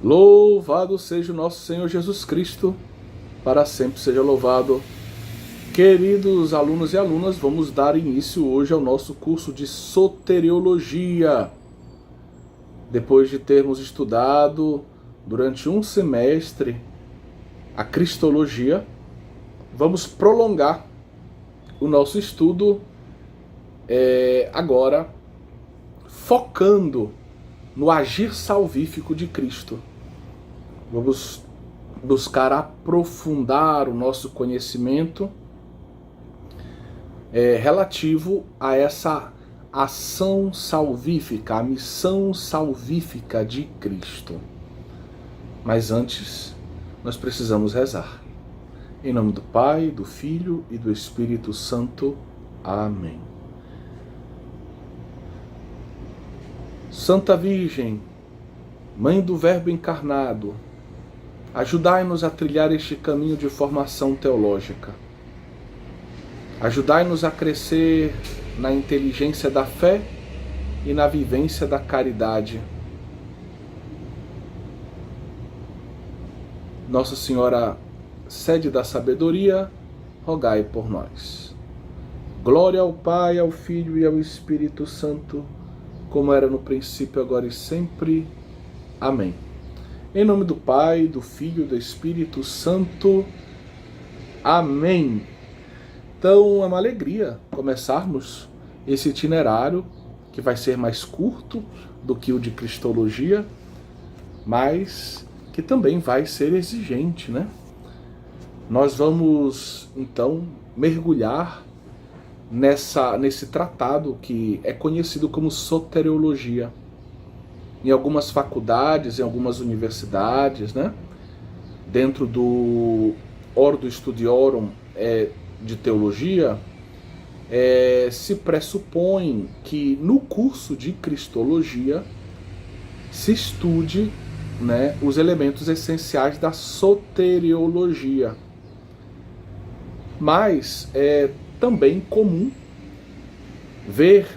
Louvado seja o nosso Senhor Jesus Cristo, para sempre seja louvado. Queridos alunos e alunas, vamos dar início hoje ao nosso curso de soteriologia. Depois de termos estudado durante um semestre a cristologia, vamos prolongar o nosso estudo agora focando no agir salvífico de Cristo. Vamos buscar aprofundar o nosso conhecimento relativo a essa ação salvífica, a missão salvífica de Cristo. Mas antes, nós precisamos rezar. Em nome do Pai, do Filho e do Espírito Santo. Amém. Santa Virgem, Mãe do Verbo encarnado, ajudai-nos a trilhar este caminho de formação teológica. Ajudai-nos a crescer na inteligência da fé e na vivência da caridade. Nossa Senhora, sede da sabedoria, rogai por nós. Glória ao Pai, ao Filho e ao Espírito Santo, como era no princípio, agora e sempre. Amém. Em nome do Pai, do Filho e do Espírito Santo. Amém. Então é uma alegria começarmos esse itinerário, que vai ser mais curto do que o de Cristologia, mas que também vai ser exigente, né? Nós vamos, então, mergulhar nesse tratado que é conhecido como soteriologia. Em algumas faculdades, em algumas universidades, né? Dentro do Ordo Studiorum de Teologia, se pressupõe que no curso de Cristologia se estude, né, os elementos essenciais da soteriologia. Mas é também comum ver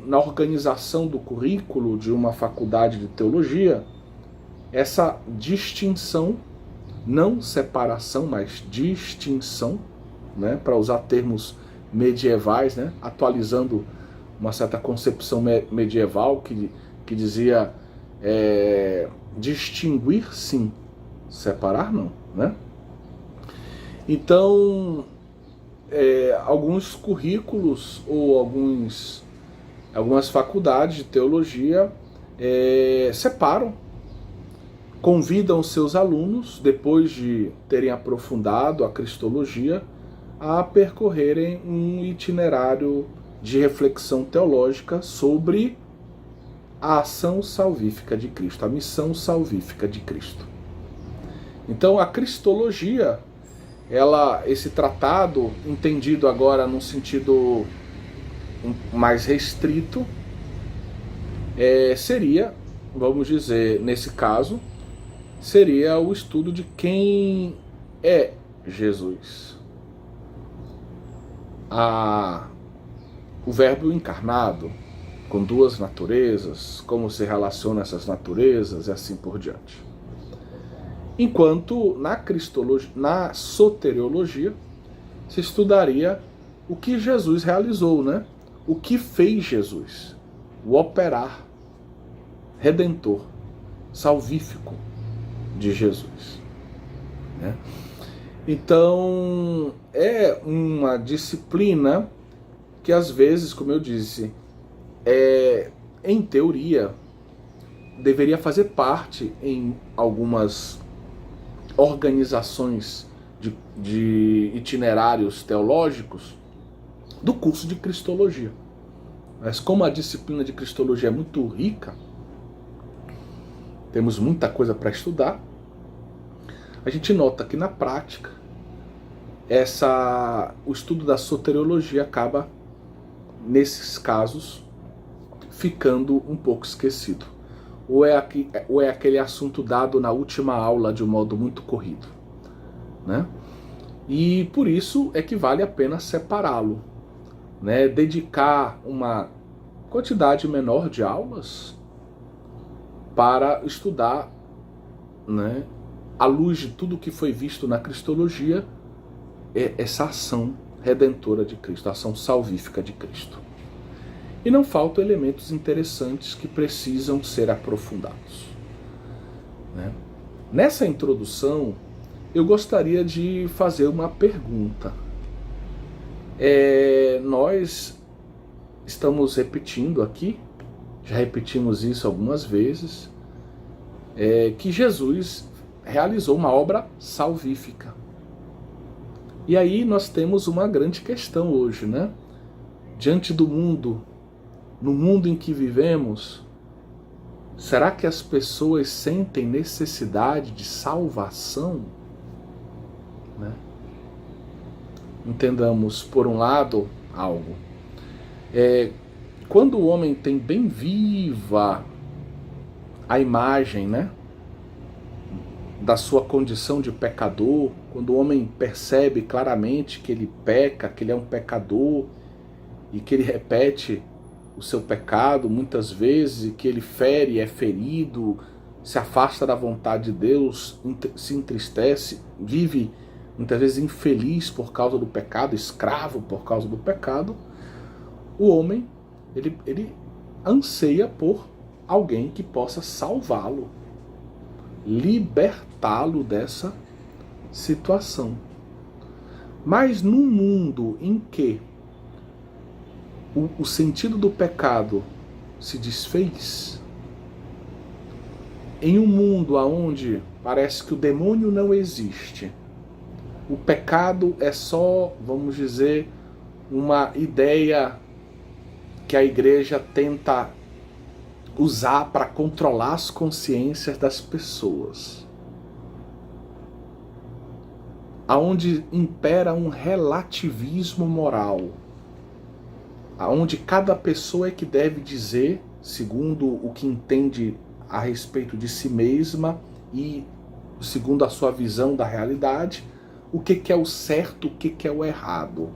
na organização do currículo de uma faculdade de teologia essa distinção, não separação, mas distinção, né, para usar termos medievais, né, atualizando uma certa concepção medieval que dizia distinguir sim, separar não, né? Então, alguns currículos ou algumas faculdades de teologia separam, convidam seus alunos, depois de terem aprofundado a cristologia, a percorrerem um itinerário de reflexão teológica sobre a ação salvífica de Cristo, a missão salvífica de Cristo. Então a cristologia, esse tratado, entendido agora num sentido mais restrito, seria, vamos dizer, nesse caso, seria o estudo de quem é Jesus. O Verbo encarnado, com duas naturezas, como se relacionam essas naturezas e assim por diante. Enquanto na soteriologia se estudaria o que Jesus realizou, né? O que fez Jesus, o operar redentor, salvífico de Jesus, né? Então é uma disciplina que às vezes, como eu disse, em teoria deveria fazer parte em algumas organizações de itinerários teológicos do curso de Cristologia. Mas como a disciplina de Cristologia é muito rica, temos muita coisa para estudar, a gente nota que na prática o estudo da soteriologia acaba, nesses casos, ficando um pouco esquecido. Ou é aquele assunto dado na última aula de um modo muito corrido, né? E por isso é que vale a pena separá-lo, né? Dedicar uma quantidade menor de aulas para estudar né, à luz de tudo que foi visto na cristologia, é essa ação redentora de Cristo, a ação salvífica de Cristo. E não faltam elementos interessantes que precisam ser aprofundados, né? Nessa introdução, eu gostaria de fazer uma pergunta. Nós estamos repetindo aqui, já repetimos isso algumas vezes, que Jesus realizou uma obra salvífica. E aí nós temos uma grande questão hoje, né? Diante do mundo, no mundo em que vivemos, será que as pessoas sentem necessidade de salvação? Né? Entendamos, por um lado, algo. Quando o homem tem bem viva a imagem, né, da sua condição de pecador, quando o homem percebe claramente que ele peca, que ele é um pecador e que ele repete o seu pecado muitas vezes, e que ele fere, é ferido, se afasta da vontade de Deus, se entristece, vive muitas vezes infeliz por causa do pecado, escravo por causa do pecado, o homem ele anseia por alguém que possa salvá-lo, libertá-lo dessa situação. Mas num mundo em que o sentido do pecado se desfez, em um mundo onde parece que o demônio não existe, o pecado é só, vamos dizer, uma ideia que a igreja tenta usar para controlar as consciências das pessoas, aonde impera um relativismo moral, aonde cada pessoa é que deve dizer, segundo o que entende a respeito de si mesma e segundo a sua visão da realidade, o que é o certo, o que é o errado.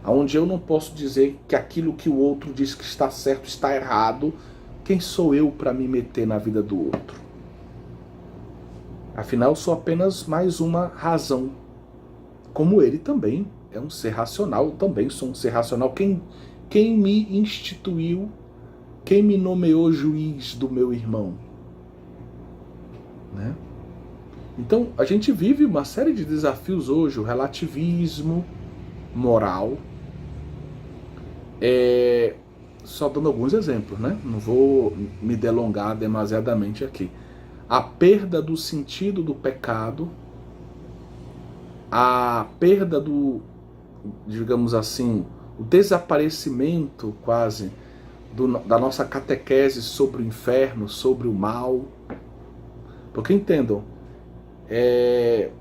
Onde eu não posso dizer que aquilo que o outro diz que está certo está errado. Quem sou eu para me meter na vida do outro? Afinal, sou apenas mais uma razão. Como ele também é um ser racional, eu também sou um ser racional. Quem me instituiu, quem me nomeou juiz do meu irmão? Né? Então, a gente vive uma série de desafios hoje, o relativismo moral. Só dando alguns exemplos, né? Não vou me delongar demasiadamente aqui. A perda do sentido do pecado, a perda do, digamos assim, o desaparecimento quase da nossa catequese sobre o inferno, sobre o mal. Porque entendam,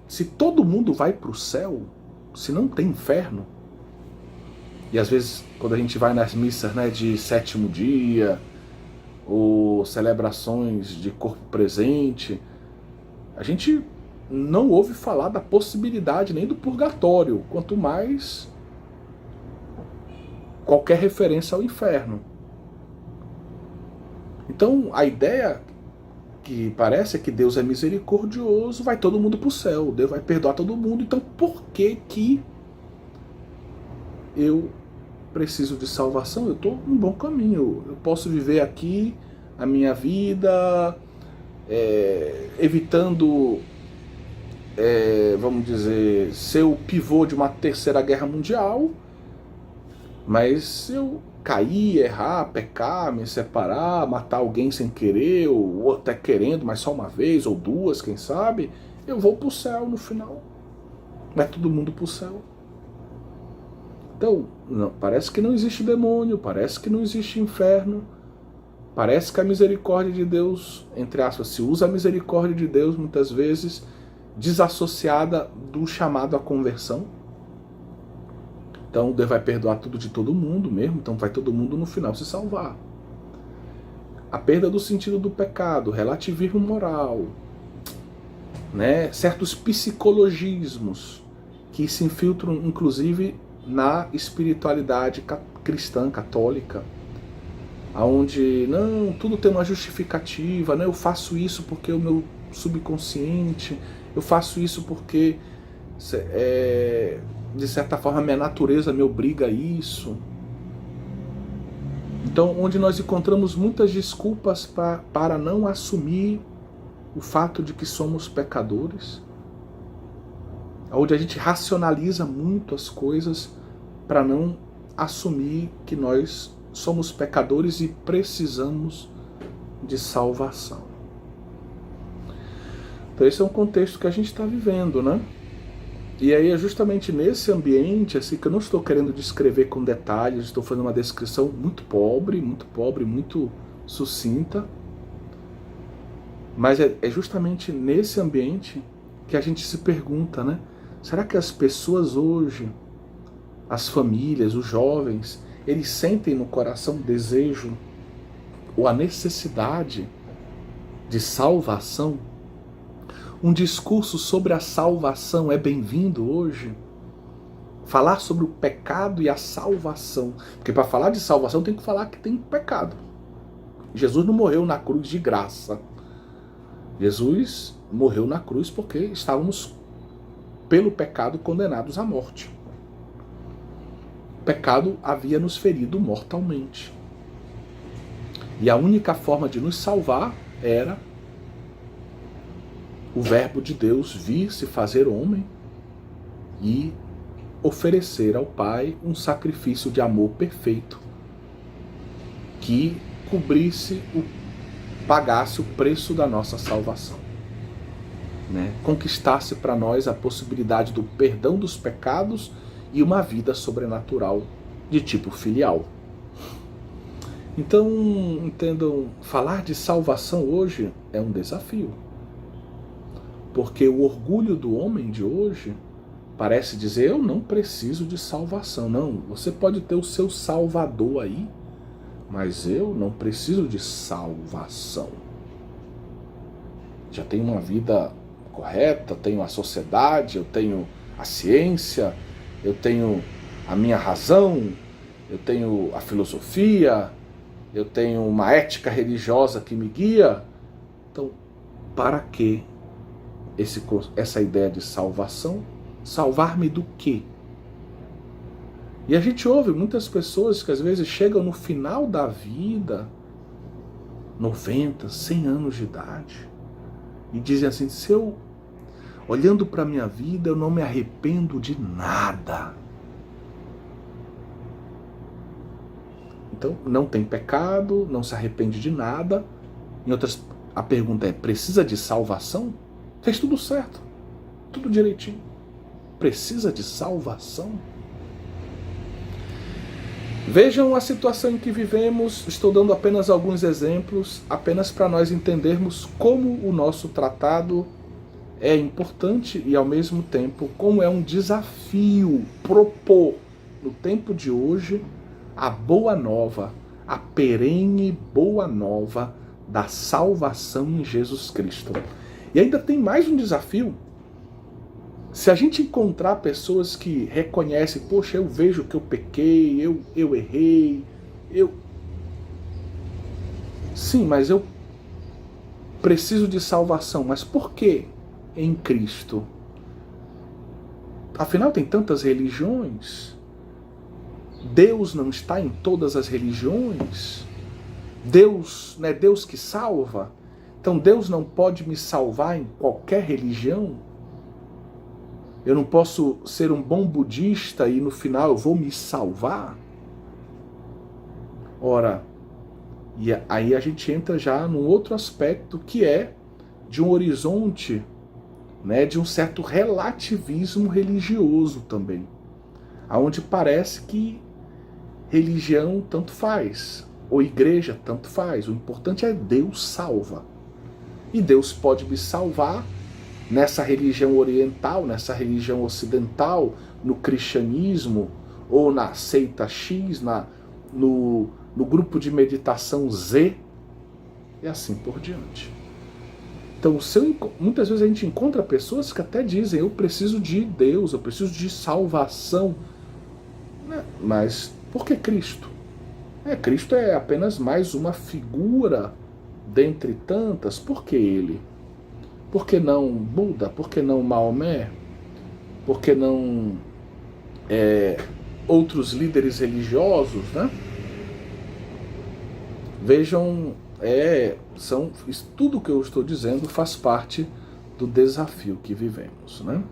se todo mundo vai para o céu, se não tem inferno, e às vezes quando a gente vai nas missas, né, de sétimo dia, ou celebrações de corpo presente, a gente não ouve falar da possibilidade nem do purgatório, quanto mais qualquer referência ao inferno. Então a ideia que parece é que Deus é misericordioso, vai todo mundo para o céu, Deus vai perdoar todo mundo, então por que eu preciso de salvação? Eu estou num bom caminho, eu posso viver aqui a minha vida, evitando, vamos dizer, ser o pivô de uma terceira guerra mundial, mas se eu cair, errar, pecar, me separar, matar alguém sem querer, ou até querendo, mas só uma vez, ou duas, quem sabe, eu vou para o céu no final. Vai todo mundo para o céu. Então, não, parece que não existe demônio, parece que não existe inferno, parece que a misericórdia de Deus, entre aspas, se usa a misericórdia de Deus muitas vezes desassociada do chamado à conversão. Então Deus vai perdoar tudo de todo mundo mesmo, então vai todo mundo no final se salvar. A perda do sentido do pecado, relativismo moral, né? Certos psicologismos que se infiltram inclusive na espiritualidade cristã, católica, onde não, tudo tem uma justificativa, né? Eu faço isso porque o meu subconsciente, eu faço isso porque, de certa forma, minha natureza me obriga a isso. Então, onde nós encontramos muitas desculpas para não assumir o fato de que somos pecadores, onde a gente racionaliza muito as coisas para não assumir que nós somos pecadores e precisamos de salvação. Então esse é um contexto que a gente está vivendo, né? E aí é justamente nesse ambiente, assim, que eu não estou querendo descrever com detalhes, estou fazendo uma descrição muito pobre, muito sucinta, mas é justamente nesse ambiente que a gente se pergunta, né? Será que as pessoas hoje, as famílias, os jovens, eles sentem no coração o desejo ou a necessidade de salvação? Um discurso sobre a salvação é bem-vindo hoje? Falar sobre o pecado e a salvação. Porque para falar de salvação tem que falar que tem pecado. Jesus não morreu na cruz de graça. Jesus morreu na cruz porque estávamos, pelo pecado, condenados à morte. O pecado havia nos ferido mortalmente. E a única forma de nos salvar era o Verbo de Deus vir se fazer homem e oferecer ao Pai um sacrifício de amor perfeito que cobrisse, pagasse o preço da nossa salvação, né? Conquistasse para nós a possibilidade do perdão dos pecados e uma vida sobrenatural de tipo filial. Então, entendam, falar de salvação hoje é um desafio. Porque o orgulho do homem de hoje parece dizer, eu não preciso de salvação. Não, você pode ter o seu salvador aí, mas eu não preciso de salvação. Já tenho uma vida correta, tenho a sociedade, eu tenho a ciência, eu tenho a minha razão, eu tenho a filosofia, eu tenho uma ética religiosa que me guia. Então, para que essa ideia de salvação? Salvar-me do quê? E a gente ouve muitas pessoas que às vezes chegam no final da vida, 90, 100 anos de idade, e dizem assim, se eu, olhando para a minha vida, eu não me arrependo de nada. Então, não tem pecado, não se arrepende de nada. Em outras, a pergunta é, precisa de salvação? Fez tudo certo, tudo direitinho. Precisa de salvação? Vejam a situação em que vivemos. Estou dando apenas alguns exemplos, apenas para nós entendermos como o nosso tratado é importante e, ao mesmo tempo, como é um desafio propor, no tempo de hoje, a boa nova, a perene boa nova da salvação em Jesus Cristo. E ainda tem mais um desafio. Se a gente encontrar pessoas que reconhecem, poxa, eu vejo que eu pequei, eu errei, sim, mas eu preciso de salvação. Mas por que em Cristo? Afinal, tem tantas religiões. Deus não está em todas as religiões. Deus não é Deus que salva. Então Deus não pode me salvar em qualquer religião? Eu não posso ser um bom budista e no final eu vou me salvar? Ora, e aí a gente entra já num outro aspecto que é de um horizonte, né, de um certo relativismo religioso também, aonde parece que religião tanto faz, ou igreja tanto faz, o importante é Deus salva. E Deus pode me salvar nessa religião oriental, nessa religião ocidental, no cristianismo, ou na seita X, no grupo de meditação Z, e assim por diante. Então, muitas vezes a gente encontra pessoas que até dizem, eu preciso de Deus, eu preciso de salvação. Mas por que Cristo? Cristo é apenas mais uma figura dentre tantas. Por que ele? Por que não Buda? Por que não Maomé? Por que não outros líderes religiosos, né? Vejam, tudo que eu estou dizendo faz parte do desafio que vivemos, né?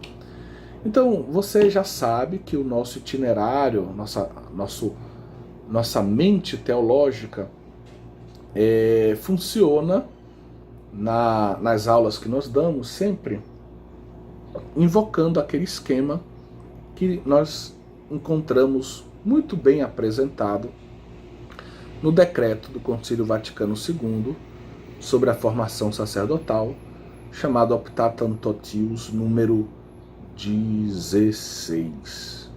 Então, você já sabe que o nosso itinerário, nossa mente teológica funciona nas aulas que nós damos sempre invocando aquele esquema que nós encontramos muito bem apresentado no decreto do Concílio Vaticano II sobre a formação sacerdotal, chamado Optatum Totius número 16.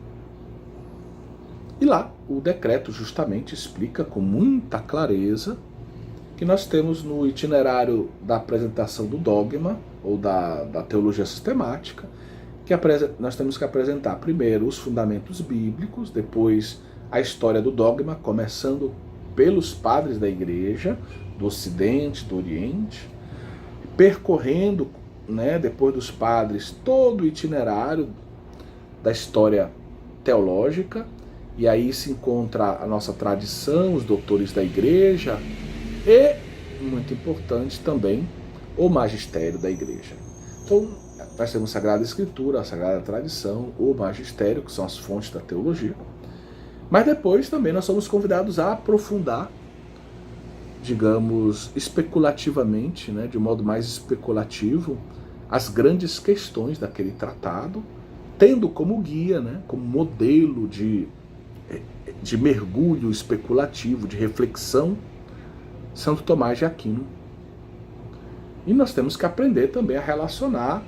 E lá o decreto justamente explica com muita clareza que nós temos no itinerário da apresentação do dogma ou da teologia sistemática, que nós temos que apresentar primeiro os fundamentos bíblicos, depois a história do dogma, começando pelos padres da Igreja, do Ocidente, do Oriente, percorrendo, né, depois dos padres, todo o itinerário da história teológica, e aí se encontra a nossa tradição, os doutores da Igreja, e, muito importante também, o magistério da Igreja. Então, nós temos a Sagrada Escritura, a Sagrada Tradição, o magistério, que são as fontes da teologia. Mas depois também nós somos convidados a aprofundar, digamos, especulativamente, né, de um modo mais especulativo, as grandes questões daquele tratado, tendo como guia, né, como modelo de mergulho especulativo, de reflexão, Santo Tomás de Aquino. E nós temos que aprender também a relacionar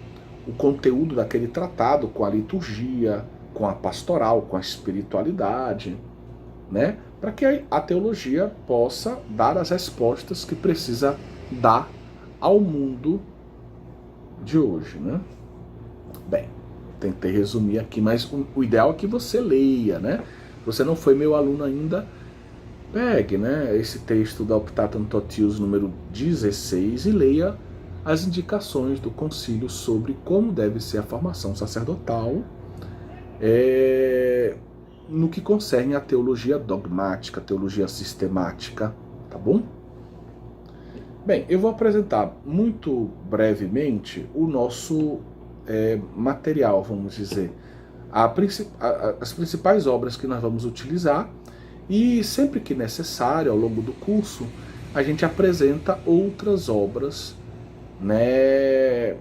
o conteúdo daquele tratado com a liturgia, com a pastoral, com a espiritualidade, né? Para que a teologia possa dar as respostas que precisa dar ao mundo de hoje, né? Bem, tentei resumir aqui, mas o ideal é que você leia, né? Se você não foi meu aluno ainda, pegue, né, esse texto da Optatum Totius número 16 e leia as indicações do concílio sobre como deve ser a formação sacerdotal no que concerne a teologia dogmática, a teologia sistemática, tá bom? Bem, eu vou apresentar muito brevemente o nosso material, vamos dizer, as principais obras que nós vamos utilizar, e sempre que necessário, ao longo do curso, a gente apresenta outras obras, né,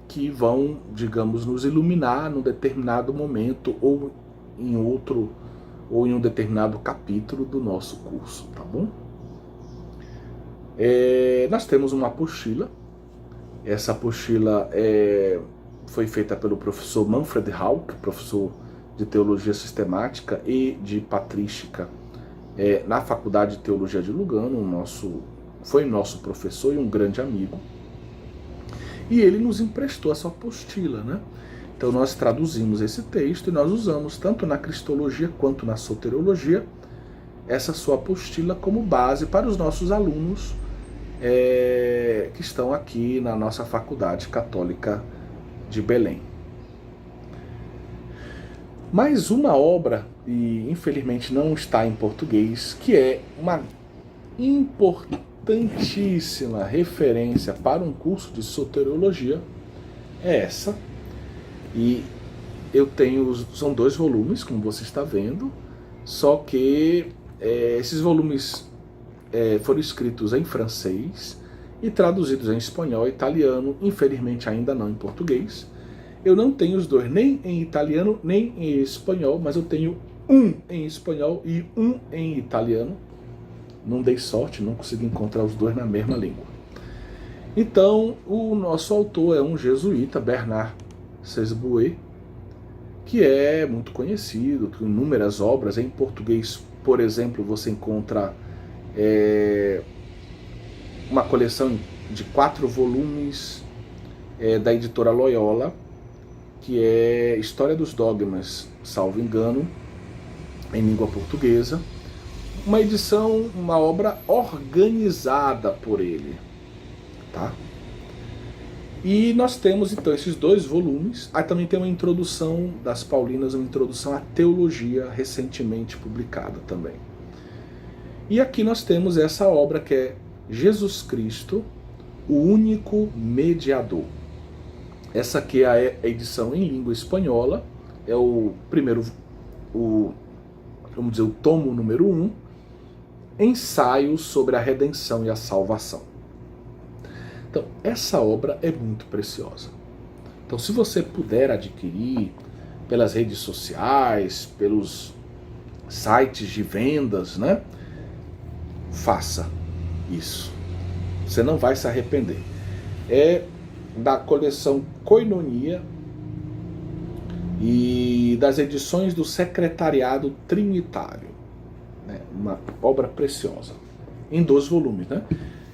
que vão, digamos, nos iluminar num determinado momento ou em um determinado capítulo do nosso curso, tá bom? Nós temos uma apostila. Essa apostila foi feita pelo professor Manfred Hauck, professor de Teologia Sistemática e de Patrística na Faculdade de Teologia de Lugano. Foi nosso professor e um grande amigo. E ele nos emprestou essa apostila, né? Então nós traduzimos esse texto e nós usamos tanto na Cristologia quanto na Soteriologia essa sua apostila como base para os nossos alunos que estão aqui na nossa Faculdade Católica de Belém. Mais uma obra, e infelizmente não está em português, que é uma importantíssima referência para um curso de soteriologia, é essa. E eu tenho, são 2 volumes, como você está vendo, só que esses volumes foram escritos em francês e traduzidos em espanhol e italiano, infelizmente ainda não em português. Eu não tenho os 2, nem em italiano, nem em espanhol, mas eu tenho um em espanhol e um em italiano. Não dei sorte, não consegui encontrar os 2 na mesma língua. Então, o nosso autor é um jesuíta, Bernard Sesboué, que é muito conhecido, tem inúmeras obras em português. Por exemplo, você encontra uma coleção de 4 volumes da editora Loyola, que é História dos Dogmas, salvo engano, em língua portuguesa. Uma edição, uma obra organizada por ele, tá? E nós temos então esses 2 volumes. Aí também tem uma introdução das Paulinas, uma introdução à teologia recentemente publicada também. E aqui nós temos essa obra que é Jesus Cristo, o único mediador. Essa aqui é a edição em língua espanhola, é o primeiro, vamos dizer, o tomo número 1, Ensaios sobre a Redenção e a Salvação. Então, essa obra é muito preciosa. Então, se você puder adquirir pelas redes sociais, pelos sites de vendas, né? Faça isso. Você não vai se arrepender. É da coleção Koinonia e das edições do Secretariado Trinitário. Né? Uma obra preciosa. Em 2 volumes, né?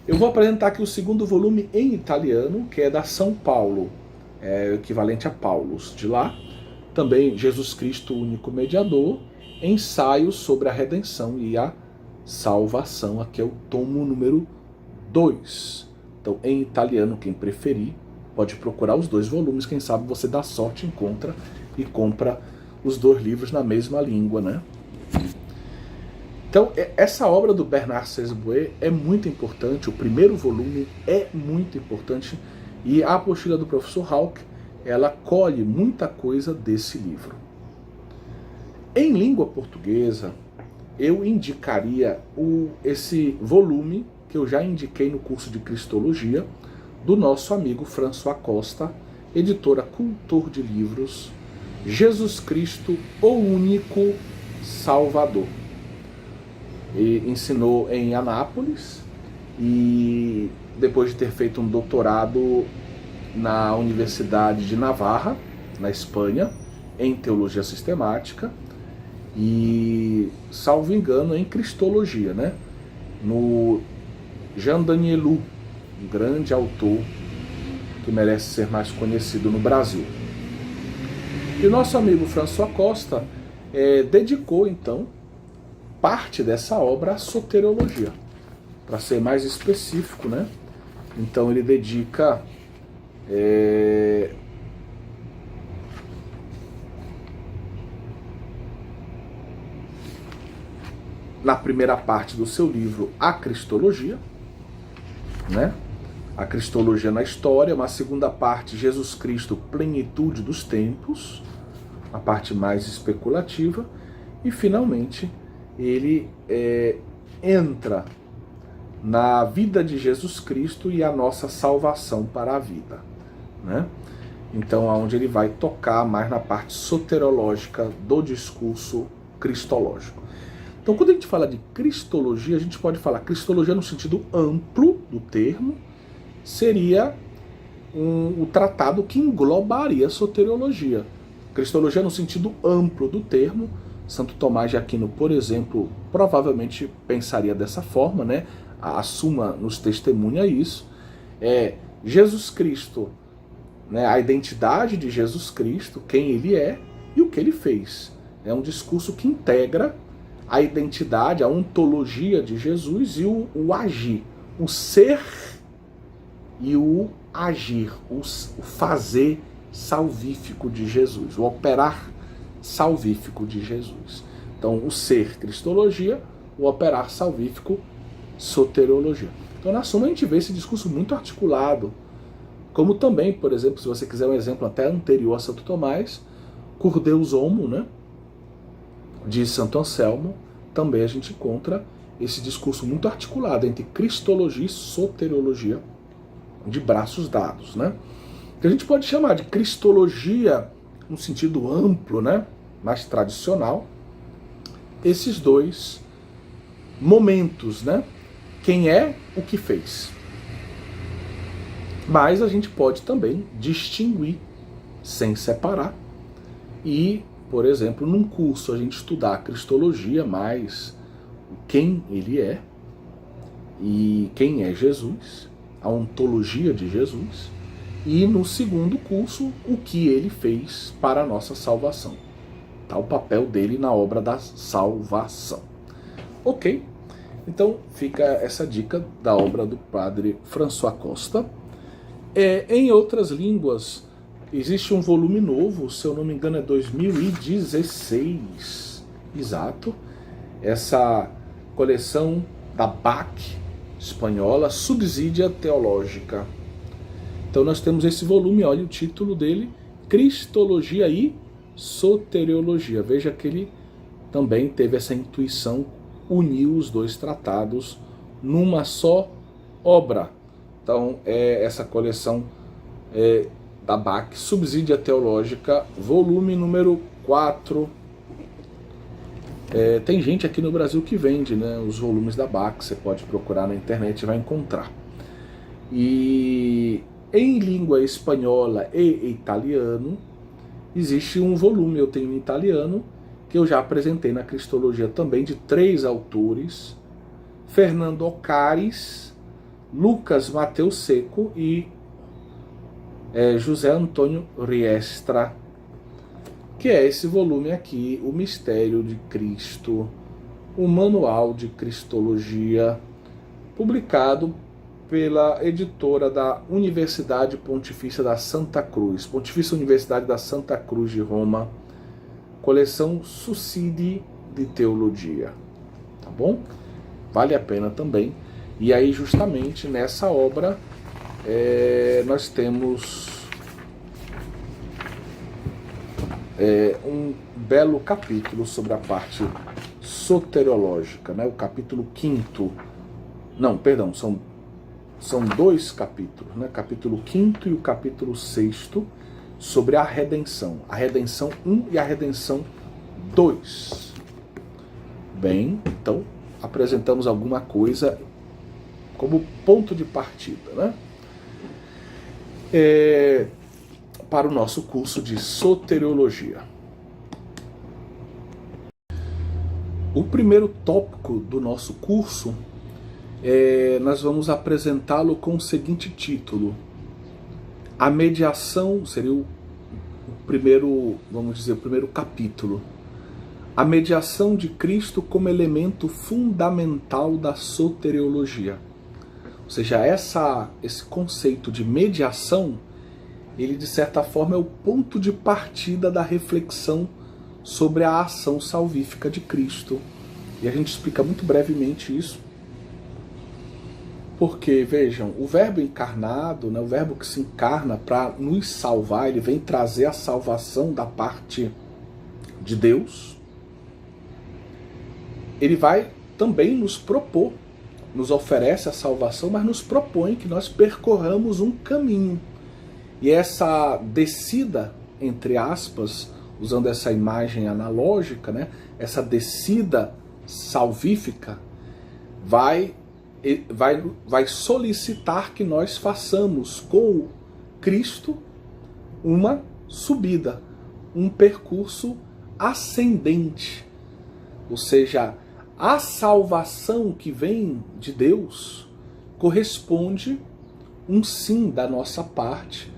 Eu vou apresentar aqui o 2º volume em italiano, que é da São Paulo, é o equivalente a Paulus de lá. Também Jesus Cristo, o único mediador, Ensaios sobre a Redenção e a Salvação. Aqui é o tomo número 2. Então, em italiano, quem preferir, pode procurar os 2 volumes. Quem sabe você dá sorte, encontra e compra os 2 livros na mesma língua, né? Então, essa obra do Bernard Sesboué é muito importante, o 1º volume é muito importante, e a apostila do professor Hauck, ela colhe muita coisa desse livro. Em língua portuguesa, eu indicaria esse volume, que eu já indiquei no curso de Cristologia, do nosso amigo François Costa, editora Cultor de Livros, Jesus Cristo, o único Salvador. E ensinou em Anápolis e depois de ter feito um doutorado na Universidade de Navarra, na Espanha, em Teologia Sistemática e, salvo engano, em Cristologia, né? No Jean Danielou, um grande autor que merece ser mais conhecido no Brasil. E o nosso amigo François Costa dedicou, então, parte dessa obra à soteriologia, para ser mais específico, né? Então ele dedica na primeira parte do seu livro a Cristologia, né? A Cristologia na história, uma segunda parte, Jesus Cristo, plenitude dos tempos, a parte mais especulativa, e finalmente ele entra na vida de Jesus Cristo e a nossa salvação para a vida, né? Então, onde ele vai tocar mais na parte soterológica do discurso cristológico. Então, quando a gente fala de cristologia, a gente pode falar cristologia no sentido amplo do termo, seria o tratado que englobaria a soteriologia. Cristologia no sentido amplo do termo, Santo Tomás de Aquino, por exemplo, provavelmente pensaria dessa forma, né? A Suma nos testemunha isso. Jesus Cristo, né? A identidade de Jesus Cristo, quem ele é e o que ele fez. É um discurso que integra a identidade, a ontologia de Jesus e o agir, o ser e o agir, o fazer salvífico de Jesus, o operar salvífico de Jesus. Então, o ser, cristologia, o operar salvífico, soteriologia. Então, na suma, a gente vê esse discurso muito articulado, como também, por exemplo, se você quiser um exemplo até anterior a Santo Tomás, Cur Deus Homo, né, de Santo Anselmo, também a gente encontra esse discurso muito articulado entre cristologia e soteriologia, de braços dados, né? Que a gente pode chamar de cristologia no sentido amplo, né, mais tradicional, esses 2 momentos, né? Quem é, o que fez. Mas a gente pode também distinguir, sem separar, e, por exemplo, num curso a gente estudar a cristologia, mais quem ele é e quem é Jesus, a ontologia de Jesus, e no segundo curso, o que ele fez para a nossa salvação. Tá, o papel dele na obra da salvação. Ok? Então fica essa dica da obra do padre François Costa. Em outras línguas, existe um volume novo, se eu não me engano é 2016, exato, essa coleção da BAC espanhola, Subsídia Teológica. Então nós temos esse volume, olha o título dele, Cristologia e Soteriologia. Veja que ele também teve essa intuição, uniu os dois tratados numa só obra. Então essa coleção da BAC, Subsídia Teológica, volume número 4. Tem gente aqui no Brasil que vende, né, os volumes da BAC, você pode procurar na internet e vai encontrar. E em língua espanhola e italiano, existe um volume, eu tenho em italiano, que eu já apresentei na Cristologia também, de 3 autores, Fernando Ocares, Lucas Mateus Seco e José Antônio Riestra, que é esse volume aqui, O Mistério de Cristo, o Manual de Cristologia, publicado pela editora da Universidade Pontifícia da Santa Cruz, Pontifícia Universidade da Santa Cruz de Roma, coleção Sucidi de Teologia, tá bom? Vale a pena também. E aí justamente nessa obra nós temos um belo capítulo sobre a parte soteriológica, né? O capítulo 5º, não, perdão, são 2 capítulos, né? Capítulo 5º e o capítulo 6º, sobre a redenção 1 e a redenção 2. Bem, então apresentamos alguma coisa como ponto de partida, né? Para o nosso curso de soteriologia. O primeiro tópico do nosso curso, nós vamos apresentá-lo com o seguinte título: a mediação, seria o primeiro, vamos dizer, o primeiro capítulo. A mediação de Cristo como elemento fundamental da soteriologia. Ou seja, esse conceito de mediação, ele de certa forma é o ponto de partida da reflexão sobre a ação salvífica de Cristo. E a gente explica muito brevemente isso. Porque, vejam, o verbo encarnado, né, o verbo que se encarna para nos salvar, ele vem trazer a salvação da parte de Deus. Ele vai também nos propor, nos oferece a salvação, mas nos propõe que nós percorramos um caminho. E essa descida, entre aspas, usando essa imagem analógica, né, essa descida salvífica, vai solicitar que nós façamos com Cristo uma subida, um percurso ascendente. Ou seja, a salvação que vem de Deus corresponde um sim da nossa parte,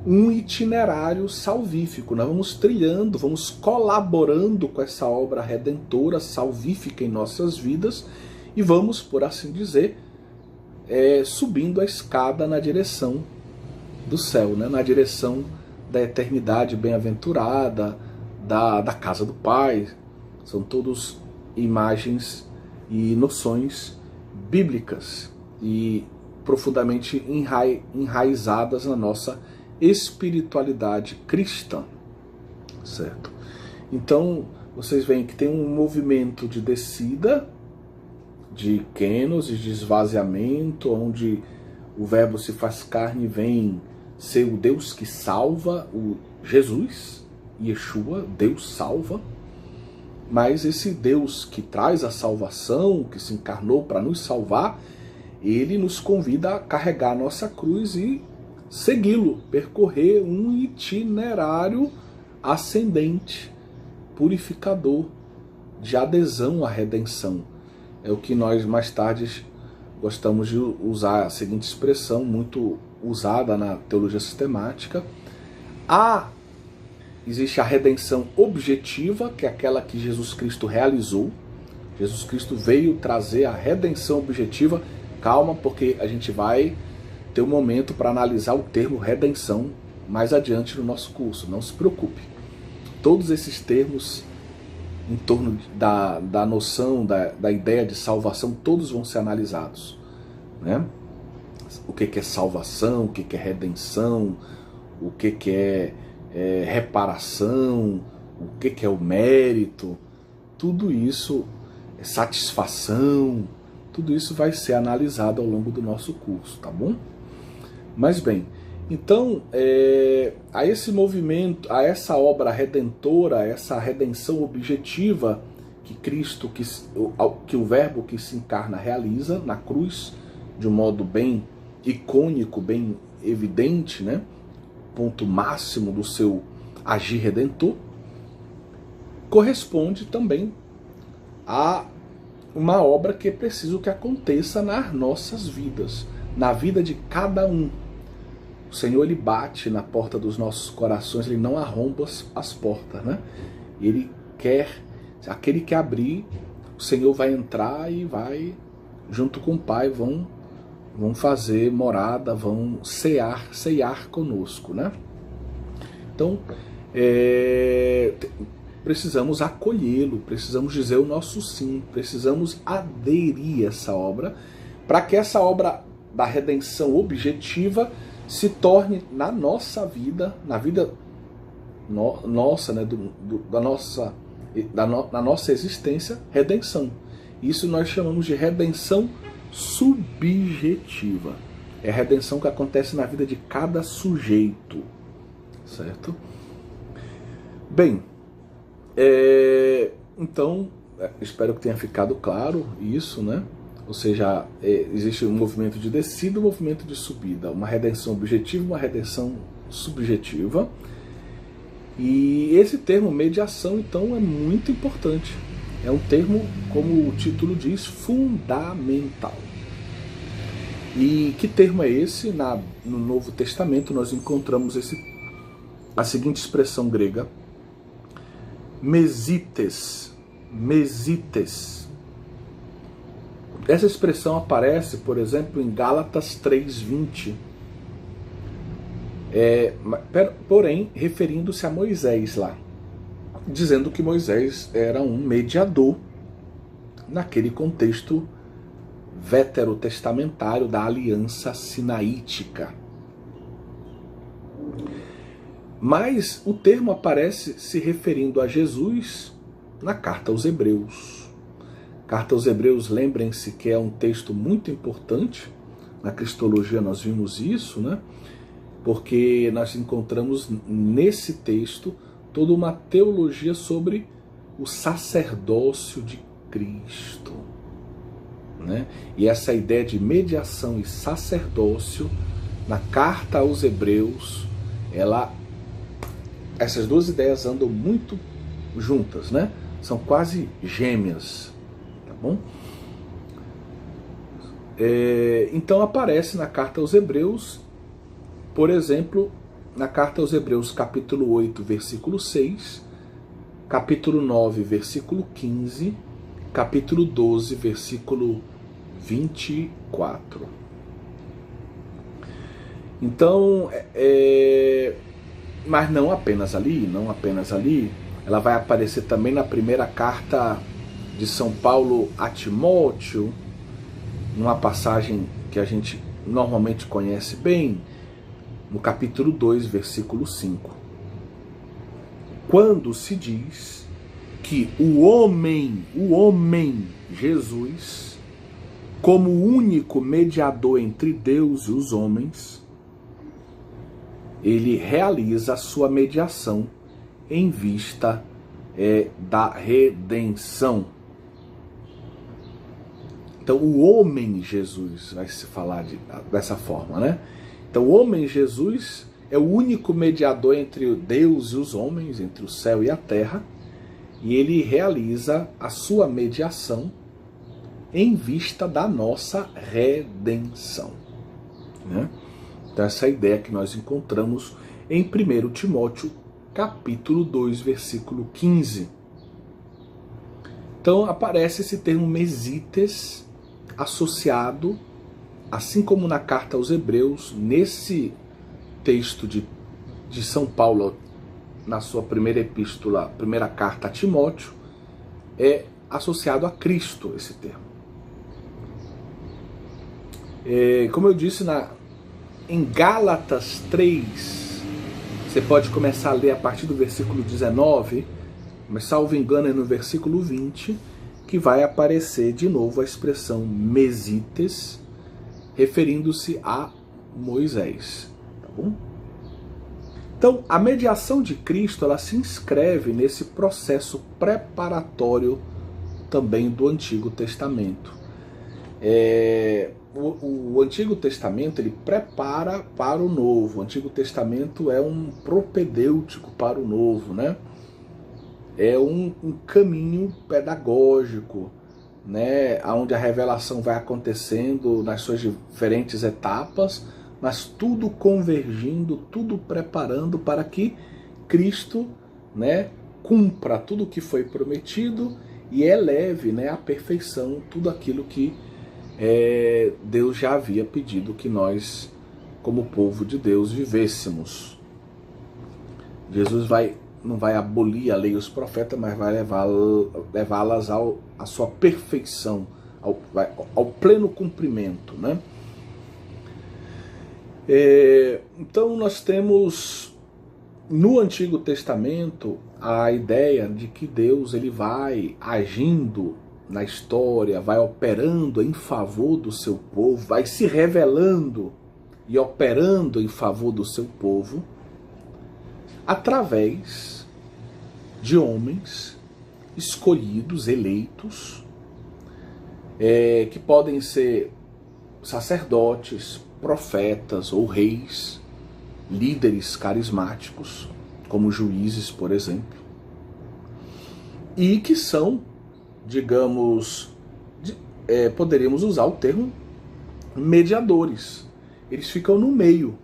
um itinerário salvífico. Nós vamos trilhando, vamos colaborando com essa obra redentora, salvífica em nossas vidas, e vamos, por assim dizer, subindo a escada na direção do céu, né? Na direção da eternidade bem-aventurada, da casa do Pai. São todos imagens e noções bíblicas e profundamente enraizadas na nossa espiritualidade cristã, certo? Então, vocês veem que tem um movimento de descida, de kênos, de esvaziamento, onde o verbo se faz carne e vem ser o Deus que salva, o Jesus, Yeshua, Deus salva. Mas esse Deus que traz a salvação, que se encarnou para nos salvar, ele nos convida a carregar a nossa cruz e segui-lo, percorrer um itinerário ascendente, purificador, de adesão à redenção. É o que nós mais tarde gostamos de usar a seguinte expressão, muito usada na teologia sistemática. Existe a redenção objetiva, que é aquela que Jesus Cristo realizou. Jesus Cristo veio trazer a redenção objetiva. Calma, porque a gente vai ter um momento para analisar o termo redenção mais adiante no nosso curso, não se preocupe. Todos esses termos em torno da noção, da ideia de salvação, todos vão ser analisados, né? O que é salvação, o que é redenção, o que é reparação, o que é o mérito, tudo isso, satisfação, tudo isso vai ser analisado ao longo do nosso curso, tá bom? Mas bem, então, a esse movimento, a essa obra redentora, a essa redenção objetiva que Cristo, que o Verbo que se encarna realiza na cruz, de um modo bem icônico, bem evidente, né? Ponto máximo do seu agir redentor, corresponde também a uma obra que é preciso que aconteça nas nossas vidas, na vida de cada um. O Senhor, ele bate na porta dos nossos corações, ele não arromba as portas, né? Ele quer, aquele que abrir, o Senhor vai entrar e vai, junto com o Pai, vão fazer morada, vão ceiar conosco, né? Então, precisamos acolhê-lo, precisamos dizer o nosso sim, precisamos aderir a essa obra, para que essa obra da redenção objetiva se torne na nossa vida, na vida nossa, né, da nossa existência, redenção. Isso nós chamamos de redenção subjetiva. É a redenção que acontece na vida de cada sujeito, certo? Bem, então, espero que tenha ficado claro isso, né? Ou seja, existe um movimento de descida e um movimento de subida, uma redenção objetiva e uma redenção subjetiva. E esse termo mediação, então, é muito importante. É um termo, como o título diz, fundamental. E que termo é esse? No Novo Testamento nós encontramos a seguinte expressão grega, mesites. Essa expressão aparece, por exemplo, em Gálatas 3:20, porém referindo-se a Moisés lá, dizendo que Moisés era um mediador naquele contexto veterotestamentário da aliança sinaítica. Mas o termo aparece se referindo a Jesus na carta aos Hebreus. Carta aos Hebreus, lembrem-se que é um texto muito importante, na cristologia nós vimos isso, né? Porque nós encontramos nesse texto toda uma teologia sobre o sacerdócio de Cristo, né? E essa ideia de mediação e sacerdócio, na carta aos Hebreus, essas duas ideias andam muito juntas, né? São quase gêmeas. Bom? Então aparece na carta aos Hebreus, por exemplo, na carta aos Hebreus capítulo 8, versículo 6, capítulo 9, versículo 15, capítulo 12, versículo 24. Então, mas não apenas ali, ela vai aparecer também na primeira carta de São Paulo a Timóteo, numa passagem que a gente normalmente conhece bem, no capítulo 2, versículo 5. Quando se diz que o homem Jesus, como único mediador entre Deus e os homens, ele realiza a sua mediação em vista da redenção. Então, o homem Jesus, vai se falar dessa forma, né? Então, o homem Jesus é o único mediador entre Deus e os homens, entre o céu e a terra, e ele realiza a sua mediação em vista da nossa redenção, né? Então, essa é a ideia que nós encontramos em 1 Timóteo, capítulo 2, versículo 15. Então, aparece esse termo mesites, associado assim como na carta aos Hebreus, nesse texto de São Paulo, na sua primeira epístola, primeira carta a Timóteo, é associado a Cristo esse termo. Como eu disse, em Gálatas 3, você pode começar a ler a partir do versículo 19, mas salvo engano é no versículo 20, que vai aparecer de novo a expressão mesites, referindo-se a Moisés. Tá bom? Então, a mediação de Cristo, ela se inscreve nesse processo preparatório também do Antigo Testamento. O Antigo Testamento, ele prepara para o Novo. O Antigo Testamento é um propedêutico para o Novo, né? É um caminho pedagógico, né? Onde a revelação vai acontecendo nas suas diferentes etapas, mas tudo convergindo, tudo preparando para que Cristo, né, cumpra tudo o que foi prometido e eleve, né, à perfeição tudo aquilo que Deus já havia pedido que nós, como povo de Deus, vivêssemos. Jesus não vai abolir a lei e os profetas, mas vai levá-las à sua perfeição, ao pleno cumprimento, né? Então nós temos no Antigo Testamento a ideia de que Deus ele vai agindo na história, vai operando em favor do seu povo, vai se revelando e operando em favor do seu povo através de homens escolhidos, eleitos, que podem ser sacerdotes, profetas ou reis, líderes carismáticos, como juízes, por exemplo, e que são, digamos, poderíamos usar o termo mediadores. Eles ficam no meio,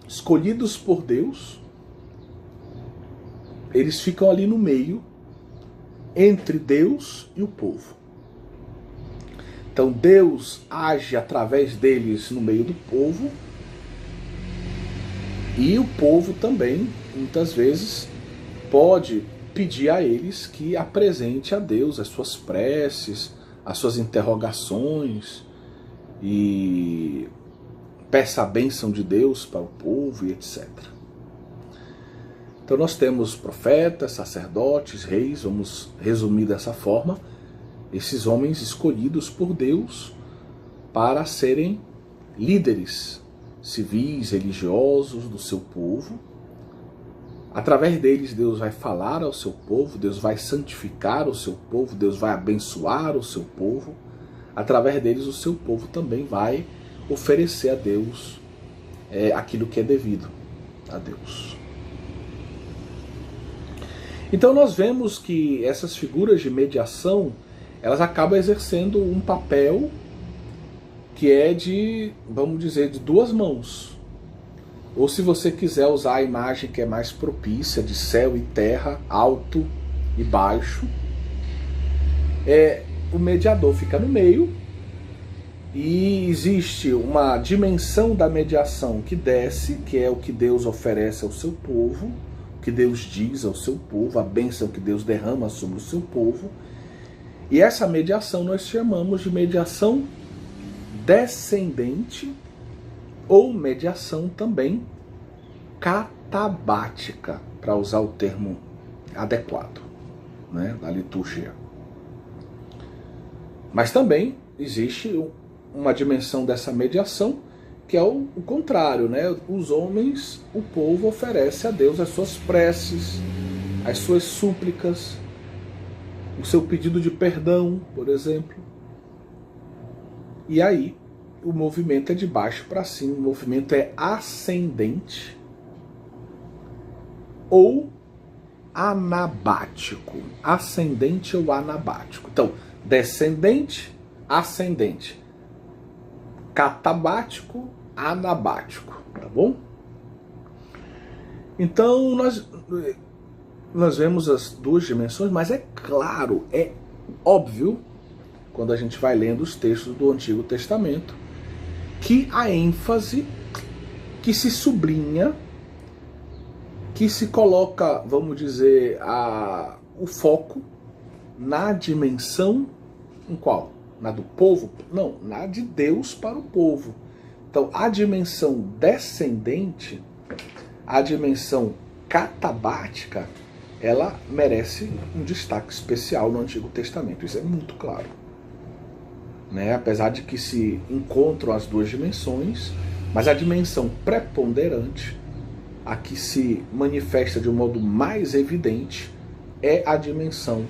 escolhidos por Deus, eles ficam ali no meio, entre Deus e o povo. Então Deus age através deles no meio do povo, e o povo também, muitas vezes, pode pedir a eles que apresente a Deus as suas preces, as suas interrogações, e peça a bênção de Deus para o povo e etc. Então nós temos profetas, sacerdotes, reis, vamos resumir dessa forma, esses homens escolhidos por Deus para serem líderes civis, religiosos do seu povo. Através deles Deus vai falar ao seu povo, Deus vai santificar o seu povo, Deus vai abençoar o seu povo. Através deles o seu povo também vai oferecer a Deus aquilo que é devido a Deus. Então nós vemos que essas figuras de mediação, elas acabam exercendo um papel que é de, vamos dizer, de duas mãos. Ou se você quiser usar a imagem que é mais propícia, de céu e terra, alto e baixo, o mediador fica no meio, e existe uma dimensão da mediação que desce, que é o que Deus oferece ao seu povo, o que Deus diz ao seu povo, a bênção que Deus derrama sobre o seu povo. E essa mediação nós chamamos de mediação descendente, ou mediação também catabática, para usar o termo adequado, né, da liturgia. Mas também existe uma dimensão dessa mediação que é o contrário, né? Os homens, o povo oferece a Deus as suas preces, as suas súplicas, o seu pedido de perdão, por exemplo. E aí o movimento é de baixo para cima, o movimento é ascendente ou anabático, ascendente ou anabático. Então, descendente, ascendente, catabático, anabático, tá bom? Então nós vemos as duas dimensões, mas é claro, é óbvio, quando a gente vai lendo os textos do Antigo Testamento, que a ênfase, que se sublinha, que se coloca, vamos dizer, o foco na dimensão, em qual? Na do povo? Não, na de Deus para o povo. Então, a dimensão descendente, a dimensão catabática, ela merece um destaque especial no Antigo Testamento. Isso é muito claro. Né? Apesar de que se encontram as duas dimensões, mas a dimensão preponderante, a que se manifesta de um modo mais evidente, é a dimensão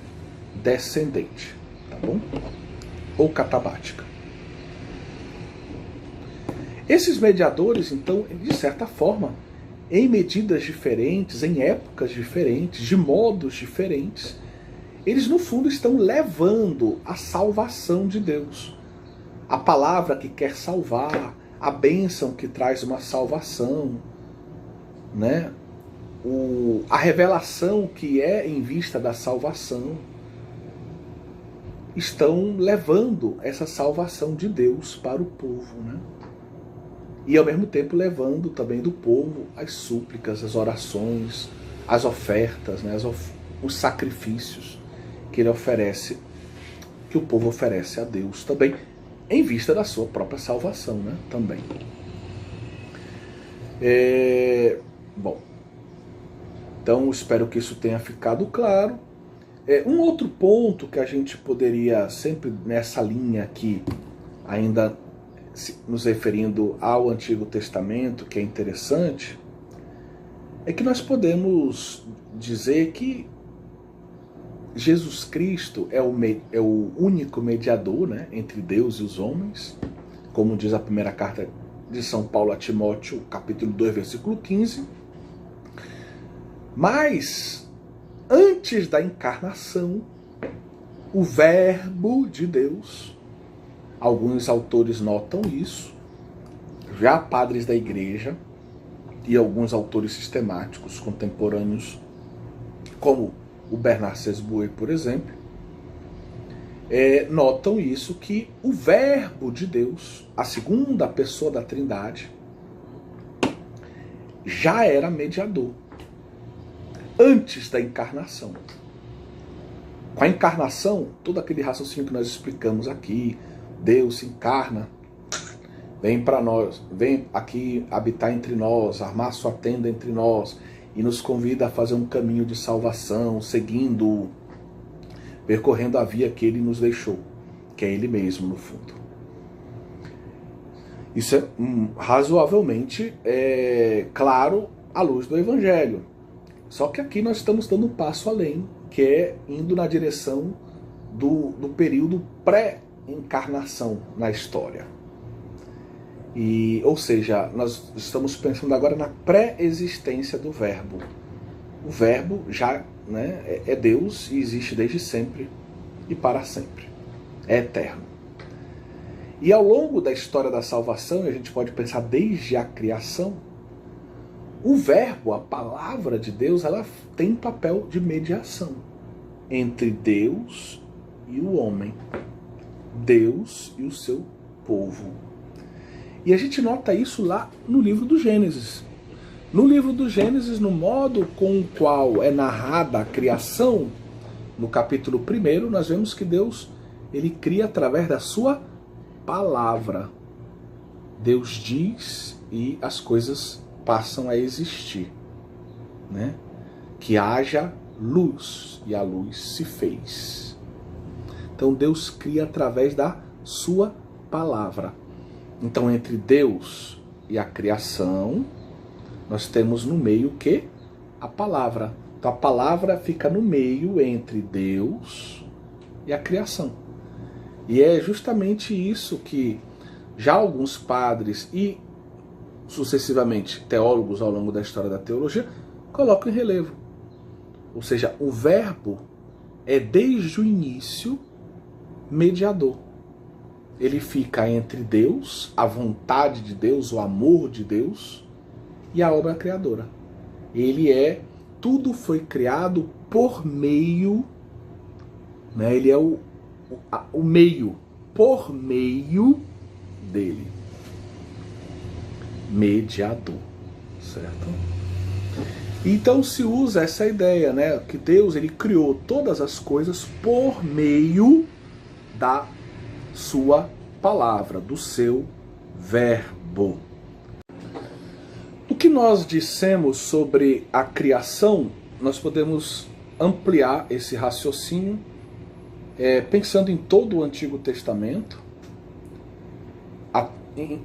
descendente, tá bom? Ou catabática. Esses mediadores, então, de certa forma, em medidas diferentes, em épocas diferentes, de modos diferentes, eles no fundo estão levando a salvação de Deus. A palavra que quer salvar, a bênção que traz uma salvação, né? A revelação que é em vista da salvação, estão levando essa salvação de Deus para o povo, né? E ao mesmo tempo levando também do povo as súplicas, as orações, as ofertas, né? Os sacrifícios que ele oferece, que o povo oferece a Deus também, em vista da sua própria salvação, né? Também. Bom, então espero que isso tenha ficado claro. Um outro ponto que a gente poderia, sempre nessa linha aqui, ainda nos referindo ao Antigo Testamento, que é interessante, é que nós podemos dizer que Jesus Cristo é o único mediador, né, entre Deus e os homens, como diz a primeira carta de São Paulo a Timóteo, capítulo 2, versículo 15. Mas, antes da encarnação, o Verbo de Deus, alguns autores notam isso, já padres da igreja e alguns autores sistemáticos contemporâneos, como o Bernard Sesboué, por exemplo, notam isso, que o Verbo de Deus, a segunda pessoa da Trindade, já era mediador antes da encarnação. Com a encarnação, todo aquele raciocínio que nós explicamos aqui, Deus se encarna, vem para nós, vem aqui habitar entre nós, armar sua tenda entre nós e nos convida a fazer um caminho de salvação, seguindo, percorrendo a via que ele nos deixou, que é ele mesmo, no fundo. Isso é razoavelmente claro à luz do Evangelho. Só que aqui nós estamos dando um passo além, que é indo na direção do período pré-encarnação na história. Ou seja, nós estamos pensando agora na pré-existência do Verbo. O Verbo já, né, é Deus e existe desde sempre e para sempre. É eterno. E ao longo da história da salvação, a gente pode pensar desde a criação, o Verbo, a palavra de Deus, ela tem papel de mediação entre Deus e o homem, Deus e o seu povo. E a gente nota isso lá no livro do Gênesis. No livro do Gênesis, no modo com o qual é narrada a criação, no capítulo 1, nós vemos que Deus, ele cria através da sua palavra. Deus diz e as coisas passam a existir, né? Que haja luz, e a luz se fez. Então Deus cria através da sua palavra. Então, entre Deus e a criação, nós temos no meio o quê? A palavra. Então a palavra fica no meio entre Deus e a criação. E é justamente isso que já alguns padres e sucessivamente teólogos ao longo da história da teologia colocam em relevo. Ou seja, o Verbo é desde o início mediador. Ele fica entre Deus, a vontade de Deus, o amor de Deus e a obra criadora. Tudo foi criado por meio, né? Ele é o meio, por meio dele. mediador, certo? Então se usa essa ideia, né, que Deus ele criou todas as coisas por meio da sua palavra, do seu verbo. O que nós dissemos sobre a criação, nós podemos ampliar esse raciocínio pensando em todo o Antigo Testamento,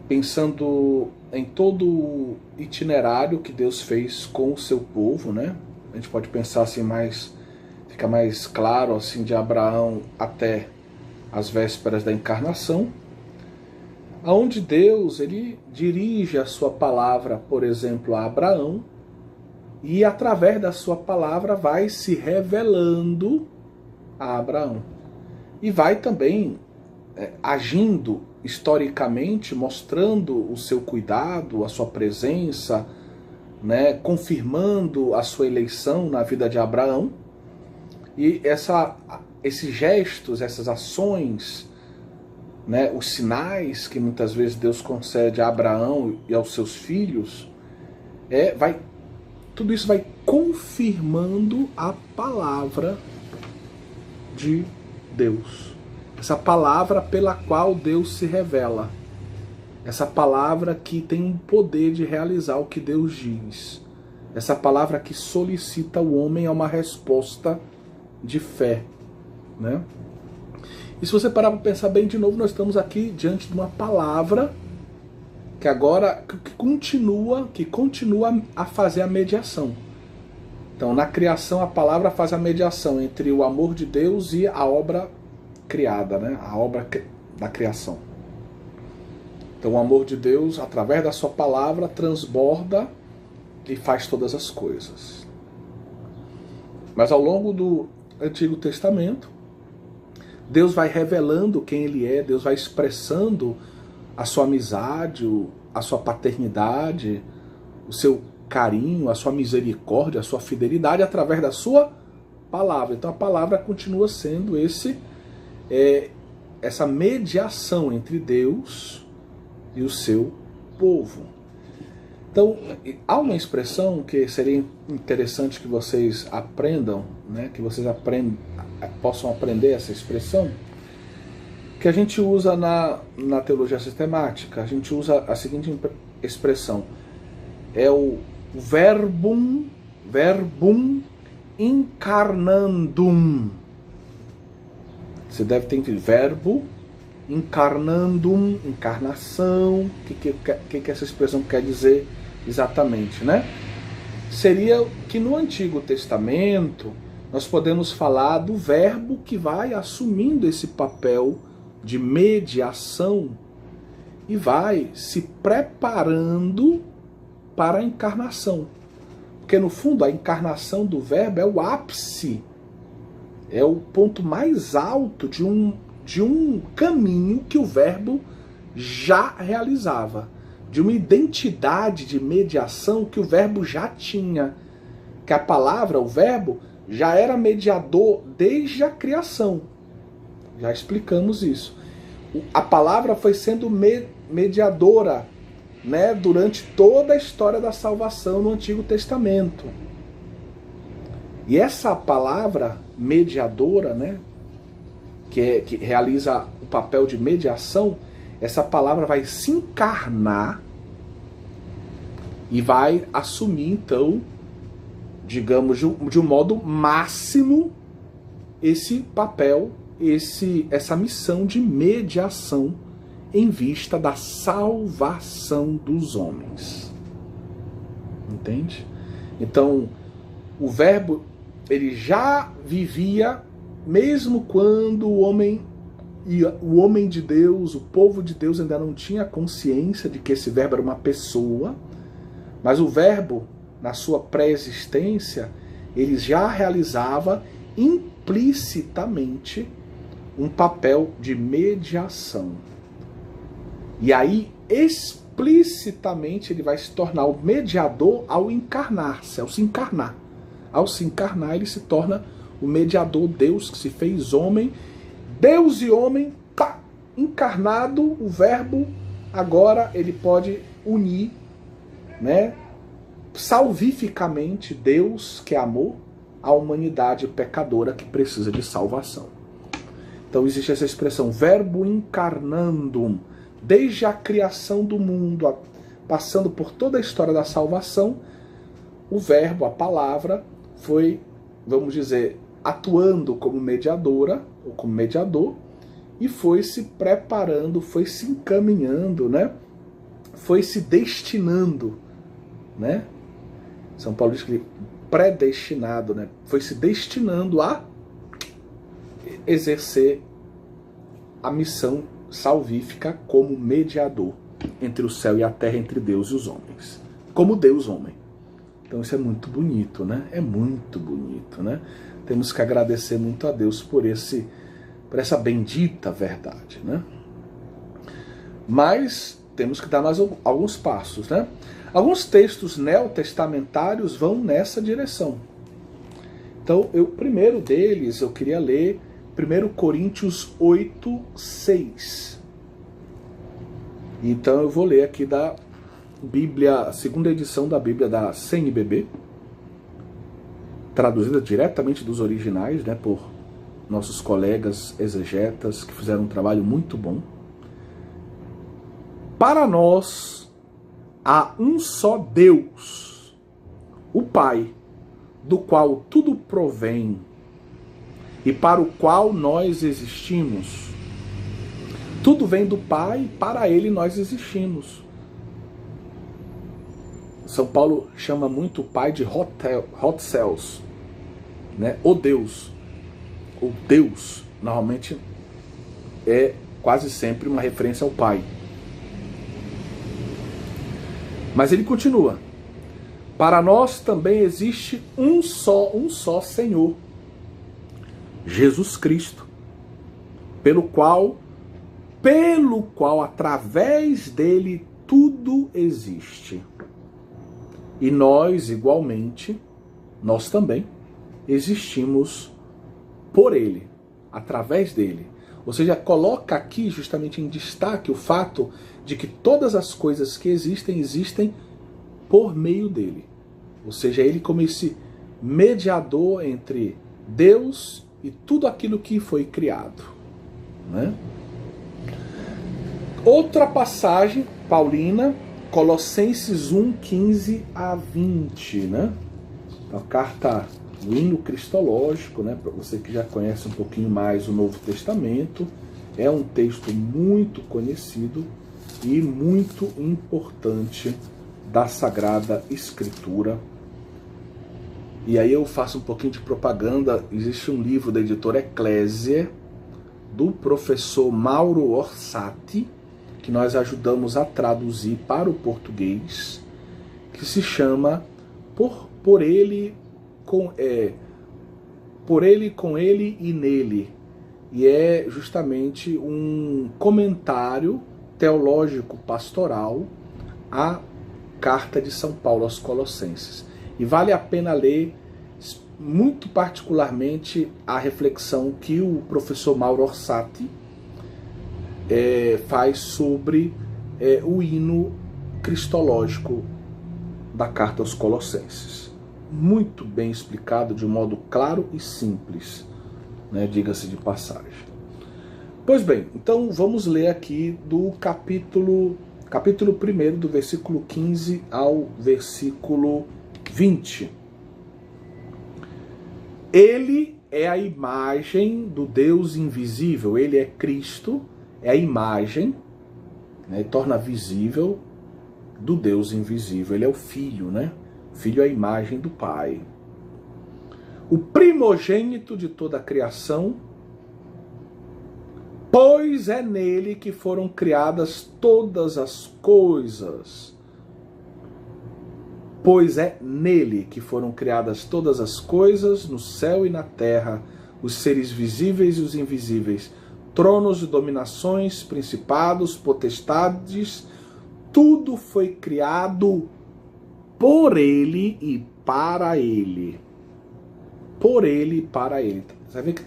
pensando em todo o itinerário que Deus fez com o seu povo, né? A gente pode pensar assim fica mais claro assim de Abraão até as vésperas da encarnação, aonde Deus ele dirige a sua palavra, por exemplo, a Abraão, e através da sua palavra vai se revelando a Abraão. E vai também agindo historicamente, mostrando o seu cuidado, a sua presença, né, confirmando a sua eleição na vida de Abraão. E esses gestos, essas ações, né, os sinais que muitas vezes Deus concede a Abraão e aos seus filhos, tudo isso vai confirmando a palavra de Deus. Essa palavra pela qual Deus se revela. Essa palavra que tem um poder de realizar o que Deus diz. Essa palavra que solicita o homem a uma resposta de fé, né? E se você parar para pensar bem de novo, nós estamos aqui diante de uma palavra que agora que continua a fazer a mediação. Então, na criação, a palavra faz a mediação entre o amor de Deus e a obra criada, né? A obra da criação. Então, o amor de Deus, através da sua palavra, transborda e faz todas as coisas. Mas ao longo do Antigo Testamento, Deus vai revelando quem Ele é, Deus vai expressando a sua amizade, a sua paternidade, o seu carinho, a sua misericórdia, a sua fidelidade através da sua palavra. Então a palavra continua sendo essa mediação entre Deus e o seu povo. Então, há uma expressão que seria interessante que vocês aprendam, né, que vocês possam aprender essa expressão, que a gente usa na teologia sistemática. A gente usa a seguinte expressão: é o verbum incarnandum. Você deve ter entendido. Verbo incarnandum, encarnação. O que essa expressão quer dizer exatamente, né? Seria que no Antigo Testamento nós podemos falar do verbo que vai assumindo esse papel de mediação e vai se preparando para a encarnação. Porque no fundo a encarnação do verbo é o ápice, é o ponto mais alto de um caminho que o verbo já realizava, de uma identidade de mediação que o verbo já tinha, que a palavra, o verbo, já era mediador desde a criação. Já explicamos isso. A palavra foi sendo mediadora, né, durante toda a história da salvação no Antigo Testamento. E essa palavra mediadora, né, que realiza o papel de mediação, essa palavra vai se encarnar e vai assumir, então, digamos, de um modo máximo, esse papel, essa missão de mediação em vista da salvação dos homens. Entende? Então, o verbo, ele já vivia, mesmo quando o homem de Deus, o povo de Deus ainda não tinha consciência de que esse verbo era uma pessoa, mas o verbo, na sua pré-existência, ele já realizava implicitamente um papel de mediação. E aí, explicitamente, ele vai se tornar o mediador ao encarnar-se, ao se encarnar. Ao se encarnar, ele se torna o mediador, Deus que se fez homem. Deus e homem, encarnado, o verbo, agora ele pode unir né, salvificamente, Deus, que é amor, a humanidade pecadora que precisa de salvação. Então existe essa expressão, verbo encarnandum, desde a criação do mundo, passando por toda a história da salvação, o verbo, a palavra, foi, vamos dizer, atuando como mediadora, ou como mediador, e foi se preparando, foi se encaminhando, né? Foi se destinando, né? São Paulo diz que predestinado, né? Foi se destinando a exercer a missão salvífica como mediador entre o céu e a terra, entre Deus e os homens. Como Deus homem. Então isso é muito bonito, né? É muito bonito, né? Temos que agradecer muito a Deus por essa bendita verdade, né? Mas temos que dar mais alguns passos, né? Alguns textos neotestamentários vão nessa direção. Então, o primeiro deles, eu queria ler 1 Coríntios 8, 6. Então eu vou ler aqui da Bíblia, a segunda edição da Bíblia da CNBB, traduzida diretamente dos originais, né, por nossos colegas exegetas que fizeram um trabalho muito bom. Para nós há um só Deus, o Pai, do qual tudo provém e para o qual nós existimos. Tudo vem do Pai, para Ele nós existimos. São Paulo chama muito o Pai de hot cells, né? O Deus. O Deus, normalmente, é quase sempre uma referência ao Pai. Mas ele continua. Para nós também existe um só Senhor, Jesus Cristo, pelo qual, através dele, tudo existe. E nós, igualmente, nós também existimos por ele, através dele. Ou seja, coloca aqui justamente em destaque o fato de que todas as coisas que existem por meio dele. Ou seja, ele como esse mediador entre Deus e tudo aquilo que foi criado, né? Outra passagem paulina, Colossenses 1, 15 a 20, né? A carta, o hino cristológico, né? Para você que já conhece um pouquinho mais o Novo Testamento, é um texto muito conhecido e muito importante da Sagrada Escritura. E aí eu faço um pouquinho de propaganda. Existe um livro da editora Eclésia, do professor Mauro Orsatti, que nós ajudamos a traduzir para o português, que se chama Por ele, com ele e nele. E é justamente um comentário teológico pastoral à carta de São Paulo aos Colossenses. E vale a pena ler, muito particularmente, a reflexão que o professor Mauro Orsatti faz sobre o hino cristológico da carta aos Colossenses. Muito bem explicado, de um modo claro e simples, né, diga-se de passagem. Pois bem, então vamos ler aqui do capítulo 1, do versículo 15 ao versículo 20. Ele é a imagem do Deus invisível, ele é Cristo, é a imagem, né, torna visível do Deus invisível. Ele é o Filho, né? O Filho é a imagem do Pai. O primogênito de toda a criação, pois é nele que foram criadas todas as coisas. Pois é nele que foram criadas todas as coisas, no céu e na terra, os seres visíveis e os invisíveis, tronos e dominações, principados, potestades, tudo foi criado por ele e para ele. Por ele e para ele. Você vê que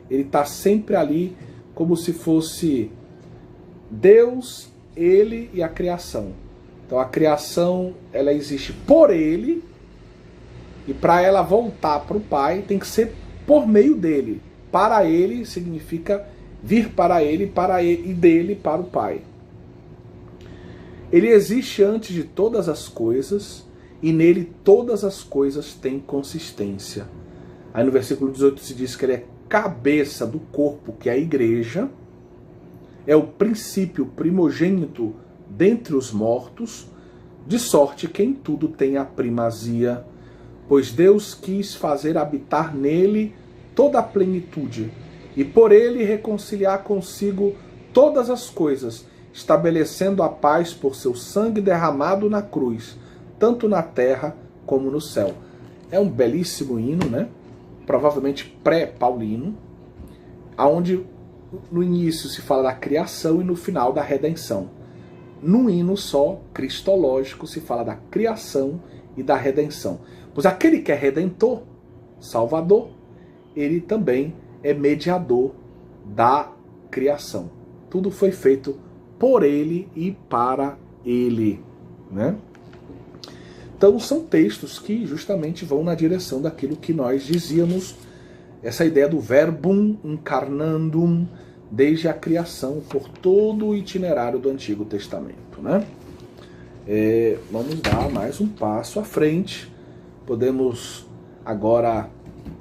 ele está sempre ali como se fosse Deus, ele e a criação. Então a criação, ela existe por ele, e para ela voltar para o Pai, tem que ser por meio dele. Para ele significa vir para ele e dele para o Pai. Ele existe antes de todas as coisas, e nele todas as coisas têm consistência. Aí no versículo 18 se diz que ele é cabeça do corpo, que é a igreja, é o princípio primogênito dentre os mortos, de sorte que em tudo tem a primazia, pois Deus quis fazer habitar nele toda a plenitude, e por ele reconciliar consigo todas as coisas, estabelecendo a paz por seu sangue derramado na cruz, tanto na terra como no céu. É um belíssimo hino, né? Provavelmente pré-paulino, onde no início se fala da criação e no final da redenção. Num hino só, cristológico, se fala da criação e da redenção. Pois aquele que é redentor, salvador, ele também é mediador da criação. Tudo foi feito por ele e para ele, né? Então são textos que justamente vão na direção daquilo que nós dizíamos, essa ideia do verbum incarnandum, desde a criação, por todo o itinerário do Antigo Testamento, né? Vamos dar mais um passo à frente. Podemos agora,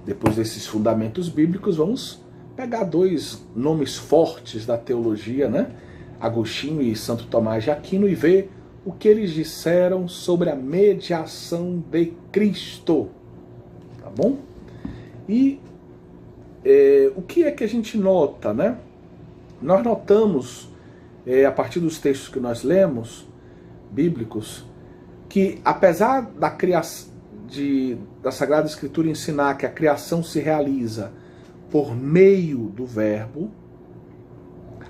depois desses fundamentos bíblicos, vamos pegar dois nomes fortes da teologia, né? Agostinho e Santo Tomás de Aquino, e ver o que eles disseram sobre a mediação de Cristo, tá bom? E o que é que a gente nota, né? Nós notamos, a partir dos textos que nós lemos, bíblicos, que apesar da criação, da Sagrada Escritura ensinar que a criação se realiza por meio do Verbo,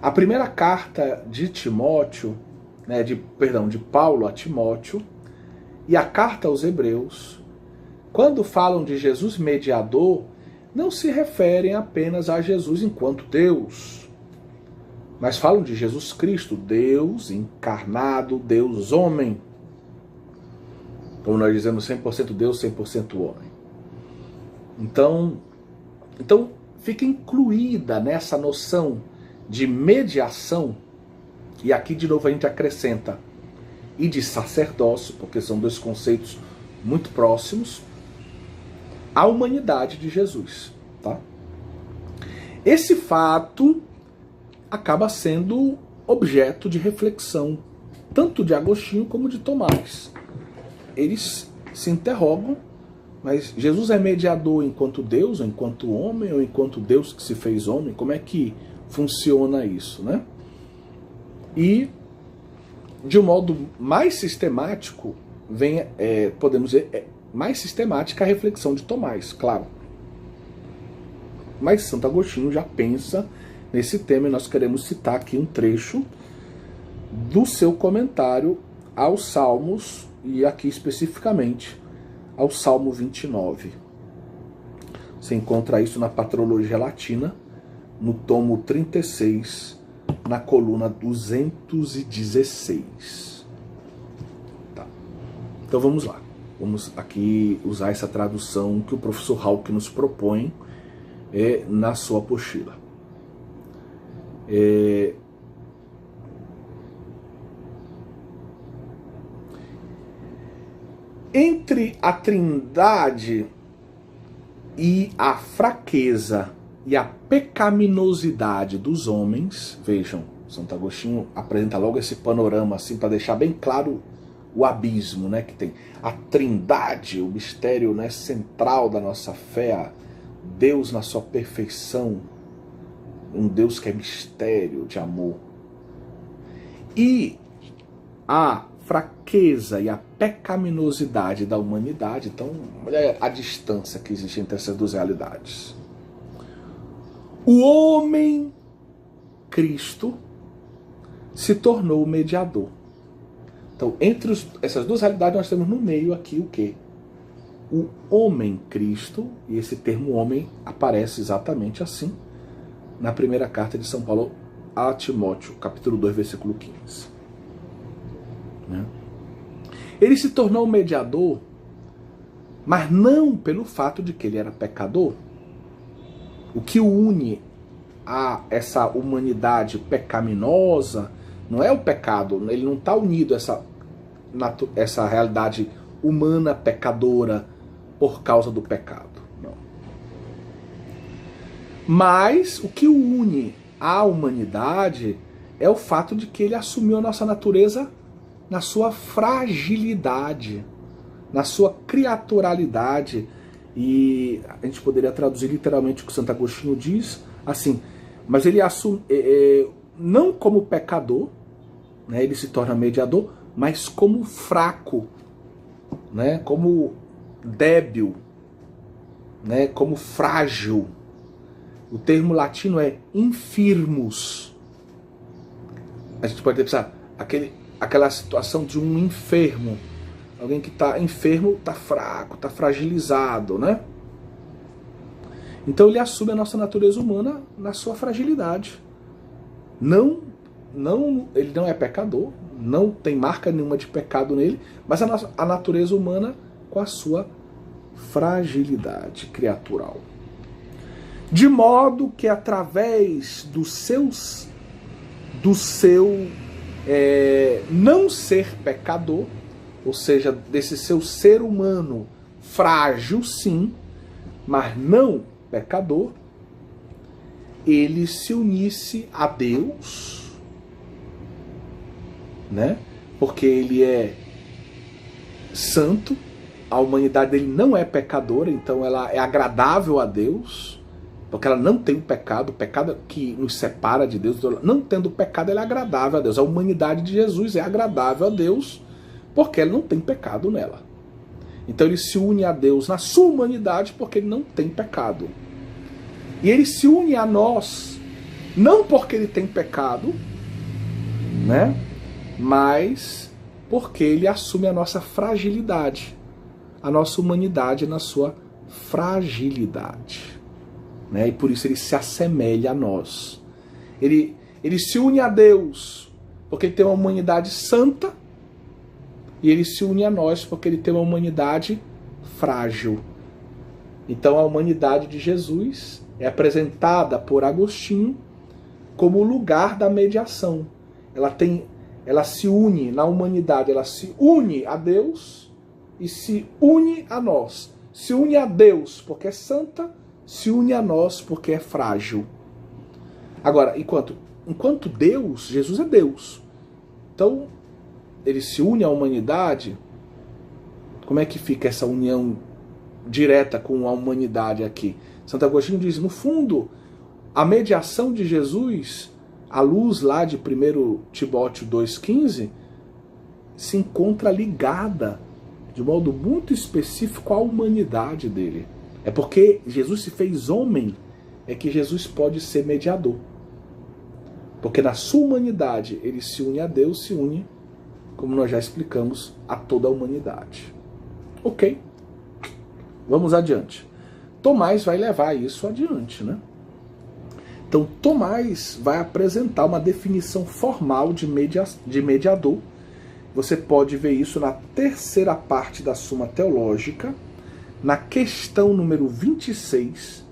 a primeira carta de Timóteo, né, de Paulo a Timóteo, e a carta aos Hebreus, quando falam de Jesus mediador, não se referem apenas a Jesus enquanto Deus, mas falam de Jesus Cristo, Deus encarnado, Deus homem. Como nós dizemos, 100% Deus, 100% homem. Então fica incluída nessa noção de mediação, e aqui de novo a gente acrescenta, e de sacerdócio, porque são dois conceitos muito próximos, a humanidade de Jesus, tá? Esse fato acaba sendo objeto de reflexão, tanto de Agostinho como de Tomás. Eles se interrogam, mas Jesus é mediador enquanto Deus, ou enquanto homem, ou enquanto Deus que se fez homem? Como é que funciona isso, né? E, de um modo mais sistemático, vem, podemos dizer, mais sistemática a reflexão de Tomás, claro. Mas Santo Agostinho já pensa nesse tema, e nós queremos citar aqui um trecho do seu comentário aos Salmos, e aqui especificamente ao Salmo 29. Você encontra isso na Patrologia Latina, no tomo 36, na coluna 216. Tá. Então vamos lá. Vamos aqui usar essa tradução que o professor Hauck nos propõe na sua apostila. Entre a trindade e a fraqueza e a pecaminosidade dos homens, vejam, Santo Agostinho apresenta logo esse panorama assim para deixar bem claro o abismo, né, que tem. A trindade, o mistério, né, central da nossa fé, Deus na sua perfeição, um Deus que é mistério de amor. E a fraqueza e a pecaminosidade da humanidade. Então, olha a distância que existe entre essas duas realidades. O homem, Cristo, se tornou o mediador. Então, entre essas duas realidades, nós temos no meio aqui o quê? O homem, Cristo, e esse termo homem aparece exatamente assim na primeira carta de São Paulo a Timóteo, capítulo 2, versículo 15. Né? Ele se tornou mediador, mas não pelo fato de que ele era pecador. O que o une a essa humanidade pecaminosa não é o pecado, ele não está unido a essa realidade humana pecadora por causa do pecado. Não. Mas o que o une à humanidade é o fato de que ele assumiu a nossa natureza na sua fragilidade, na sua criaturalidade. E a gente poderia traduzir literalmente o que Santo Agostinho diz assim, mas ele assume, não como pecador, né, ele se torna mediador, mas como fraco, né, como débil, né, como frágil. O termo latino é infirmus. A gente pode pensar aquela situação de um enfermo. Alguém que está enfermo, está fraco, está fragilizado, né? Então ele assume a nossa natureza humana na sua fragilidade. Ele não é pecador, não tem marca nenhuma de pecado nele, mas a natureza humana com a sua fragilidade criatural. De modo que através do seu não ser pecador, ou seja, desse seu ser humano frágil, sim, mas não pecador, ele se unisse a Deus, né? Porque ele é santo, a humanidade dele não é pecadora, então ela é agradável a Deus, porque ela não tem o pecado que nos separa de Deus, não tendo pecado, ela é agradável a Deus. A humanidade de Jesus é agradável a Deus, porque ele não tem pecado nela. Então ele se une a Deus na sua humanidade porque ele não tem pecado. E ele se une a nós, não porque ele tem pecado, né? Mas porque ele assume a nossa fragilidade, a nossa humanidade na sua fragilidade, né? E por isso ele se assemelha a nós. Ele se une a Deus porque ele tem uma humanidade santa, e ele se une a nós porque ele tem uma humanidade frágil. Então a humanidade de Jesus é apresentada por Agostinho como o lugar da mediação. Ela se une na humanidade, ela se une a Deus e se une a nós. Se une a Deus porque é santa, se une a nós porque é frágil. Agora, enquanto Deus, Jesus é Deus. Então, ele se une à humanidade. Como é que fica essa união direta com a humanidade aqui? Santo Agostinho diz, no fundo, a mediação de Jesus, à luz lá de 1 Timóteo 2,15, se encontra ligada de modo muito específico à humanidade dele. É porque Jesus se fez homem, é que Jesus pode ser mediador. Porque na sua humanidade ele se une a Deus, se une, como nós já explicamos, a toda a humanidade. Ok? Vamos adiante. Tomás vai levar isso adiante, né? Então Tomás vai apresentar uma definição formal de mediador. Você pode ver isso na terceira parte da Suma Teológica, na questão número 26,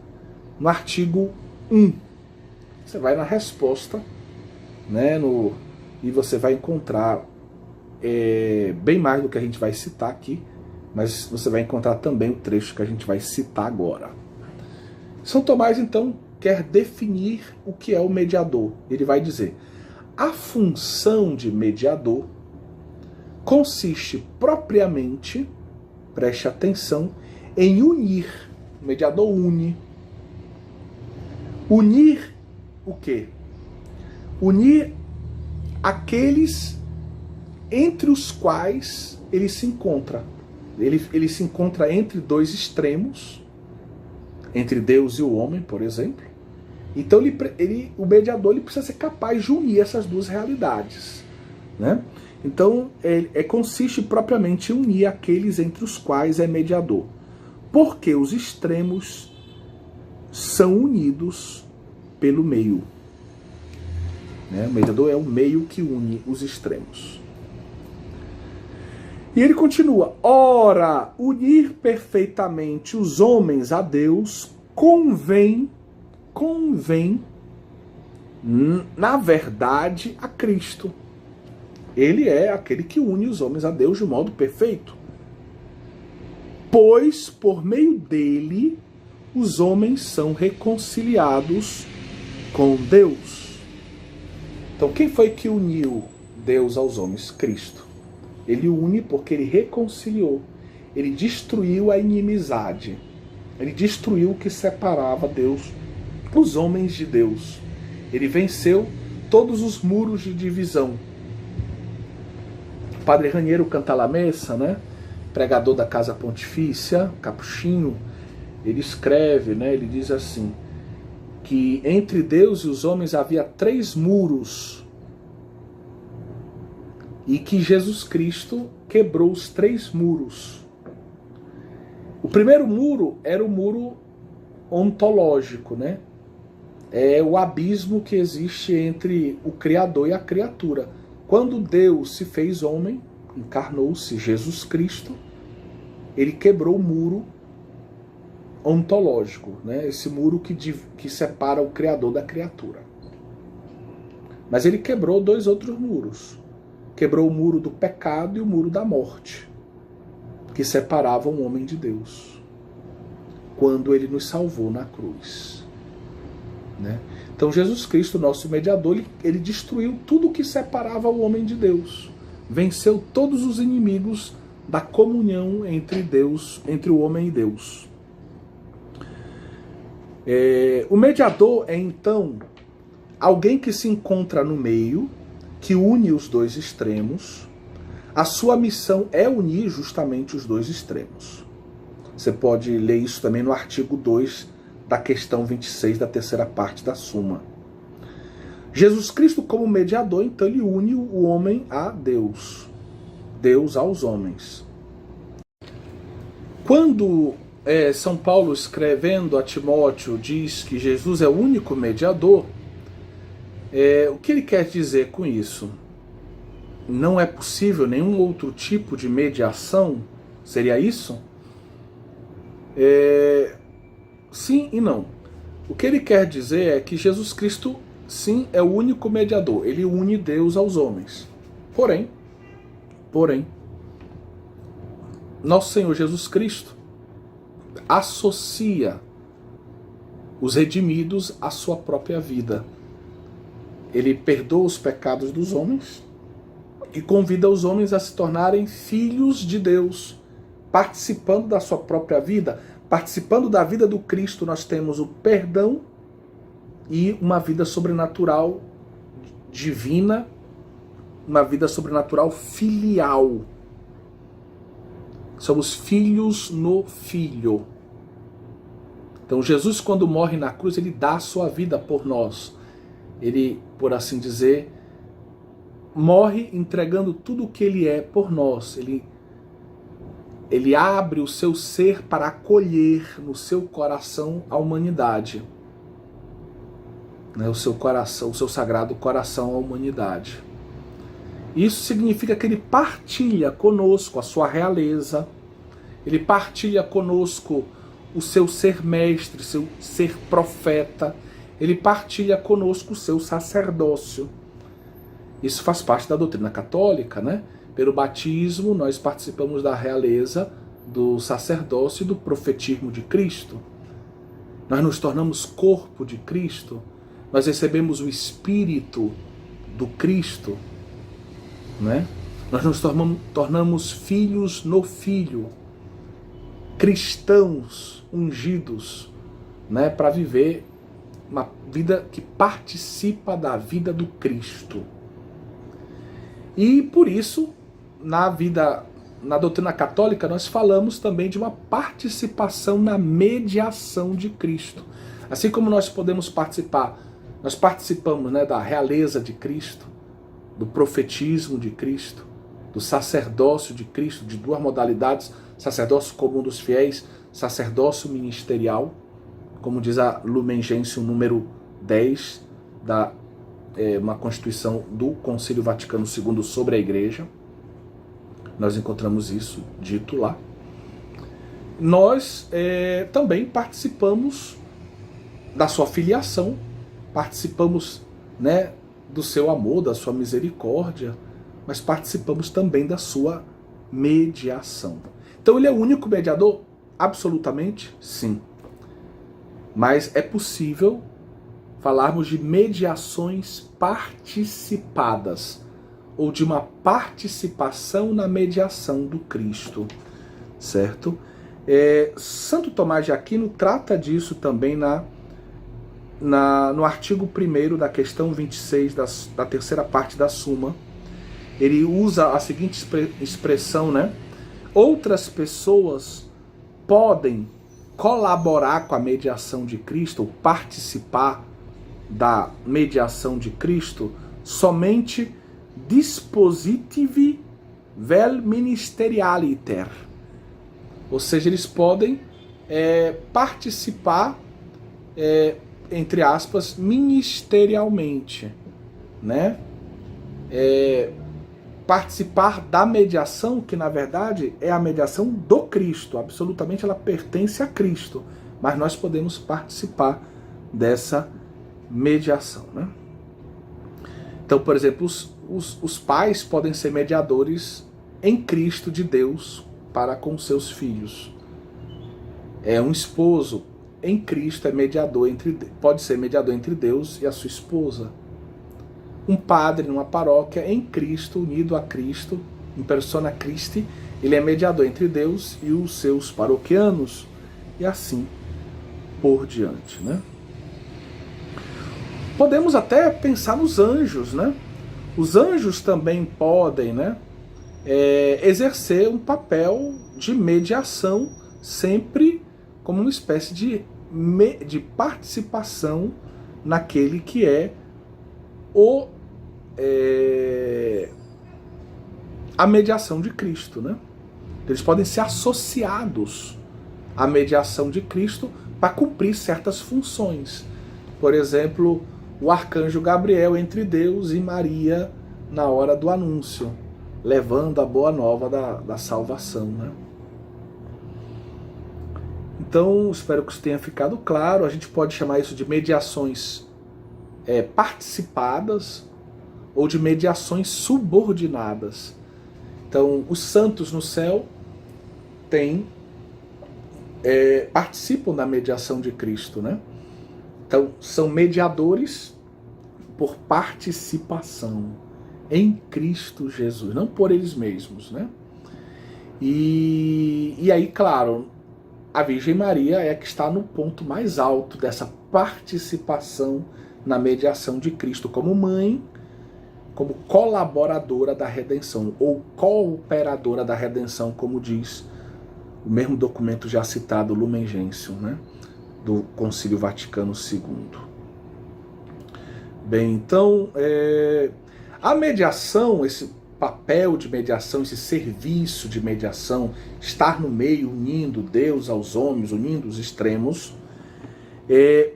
no artigo 1. Você vai na resposta, né, e você vai encontrar bem mais do que a gente vai citar aqui, mas você vai encontrar também o trecho que a gente vai citar agora. São Tomás, então, quer definir o que é o mediador. Ele vai dizer, a função de mediador consiste propriamente, preste atenção, em unir. O mediador une. Unir o quê? Unir aqueles entre os quais ele se encontra. Ele se encontra entre dois extremos, entre Deus e o homem, por exemplo. Então o mediador ele precisa ser capaz de unir essas duas realidades, né? Então consiste propriamente em unir aqueles entre os quais é mediador, porque os extremos são unidos pelo meio, né? O mediador é o meio que une os extremos. E ele continua: ora, unir perfeitamente os homens a Deus convém, na verdade, a Cristo. Ele é aquele que une os homens a Deus de modo perfeito. Pois, por meio dele, os homens são reconciliados com Deus. Então, quem foi que uniu Deus aos homens? Cristo. Ele une porque ele reconciliou. Ele destruiu a inimizade. Ele destruiu o que separava Deus, os homens de Deus. Ele venceu todos os muros de divisão. O padre Raniero Cantalamessa, né, pregador da Casa Pontifícia, capuchinho, ele escreve, né, ele diz assim, que entre Deus e os homens havia 3 muros e que Jesus Cristo quebrou os 3 muros. O primeiro muro era o muro ontológico, né? É o abismo que existe entre o Criador e a criatura. Quando Deus se fez homem, encarnou-se Jesus Cristo, ele quebrou o muro ontológico, né? Esse muro que separa o Criador da criatura. Mas ele quebrou 2 outros muros. Quebrou o muro do pecado e o muro da morte, que separavam o homem de Deus, quando ele nos salvou na cruz. Né? Então Jesus Cristo, nosso mediador, ele destruiu tudo que separava o homem de Deus. Venceu todos os inimigos da comunhão entre Deus, entre o homem e Deus. O mediador é então alguém que se encontra no meio, que une os 2 extremos. A sua missão é unir justamente os 2 extremos. Você pode ler isso também no artigo 2 da questão 26 da terceira parte da Suma. Jesus Cristo, como mediador, então ele une o homem a Deus, Deus aos homens. Quando São Paulo, escrevendo a Timóteo, diz que Jesus é o único mediador, o que ele quer dizer com isso? Não é possível nenhum outro tipo de mediação? Seria isso? Sim e não. O que ele quer dizer é que Jesus Cristo, sim, é o único mediador. Ele une Deus aos homens. Porém, nosso Senhor Jesus Cristo associa os redimidos à sua própria vida. Ele perdoa os pecados dos homens e convida os homens a se tornarem filhos de Deus, participando da sua própria vida, participando da vida do Cristo. Nós temos o perdão e uma vida sobrenatural divina, uma vida sobrenatural filial. Somos filhos no Filho. Então Jesus, quando morre na cruz, ele dá a sua vida por nós. Ele, por assim dizer, morre entregando tudo o que ele é por nós. Ele abre o seu ser para acolher no seu coração a humanidade. O seu coração, o seu sagrado coração à humanidade. Isso significa que ele partilha conosco a sua realeza, ele partilha conosco o seu ser mestre, seu ser profeta, ele partilha conosco o seu sacerdócio. Isso faz parte da doutrina católica, né? Pelo batismo, nós participamos da realeza, do sacerdócio e do profetismo de Cristo. Nós nos tornamos corpo de Cristo, nós recebemos o Espírito do Cristo, né? Nós nos tornamos filhos no Filho, cristãos ungidos, né? Para viver uma vida que participa da vida do Cristo. E por isso, na doutrina católica, nós falamos também de uma participação na mediação de Cristo. Assim como nós podemos participar, nós participamos, né, da realeza de Cristo, do profetismo de Cristo, do sacerdócio de Cristo, de 2 modalidades, sacerdócio comum dos fiéis, sacerdócio ministerial, como diz a Lumen Gentium número 10, uma constituição do Concílio Vaticano II sobre a Igreja. Nós encontramos isso dito lá. Nós também participamos da sua filiação, participamos, né, do seu amor, da sua misericórdia, mas participamos também da sua mediação. Então ele é o único mediador? Absolutamente sim. Mas é possível falarmos de mediações participadas, ou de uma participação na mediação do Cristo, certo? Santo Tomás de Aquino trata disso também no artigo 1º da questão 26 da terceira parte da Suma. Ele usa a seguinte expressão, né? Outras pessoas podem colaborar com a mediação de Cristo, ou participar da mediação de Cristo, somente dispositivi vel ministerialiter. Ou seja, eles podem participar, entre aspas, ministerialmente, né? Participar da mediação, que na verdade é a mediação do Cristo, absolutamente ela pertence a Cristo, mas nós podemos participar dessa mediação, né? Então, por exemplo, os pais podem ser mediadores em Cristo de Deus para com seus filhos. Um esposo em Cristo pode ser mediador entre Deus e a sua esposa. Um padre numa paróquia em Cristo, unido a Cristo, em persona Christi, ele é mediador entre Deus e os seus paroquianos, e assim por diante, né? Podemos até pensar nos anjos, né? Os anjos também podem, né, exercer um papel de mediação, sempre como uma espécie de participação naquele que é a mediação de Cristo, né? Eles podem ser associados à mediação de Cristo para cumprir certas funções. Por exemplo, o arcanjo Gabriel entre Deus e Maria na hora do anúncio, levando a boa nova da salvação, né? Então, espero que isso tenha ficado claro. A gente pode chamar isso de mediações participadas ou de mediações subordinadas. Então, os santos no céu participam da mediação de Cristo, né? Então, são mediadores por participação em Cristo Jesus, não por eles mesmos, né? E aí, claro, a Virgem Maria é a que está no ponto mais alto dessa participação na mediação de Cristo como mãe, como colaboradora da redenção, ou cooperadora da redenção, como diz o mesmo documento já citado, Lumen Gentium, né, do Concílio Vaticano II. Bem, então, a mediação, esse papel de mediação, esse serviço de mediação, estar no meio, unindo Deus aos homens, unindo os extremos,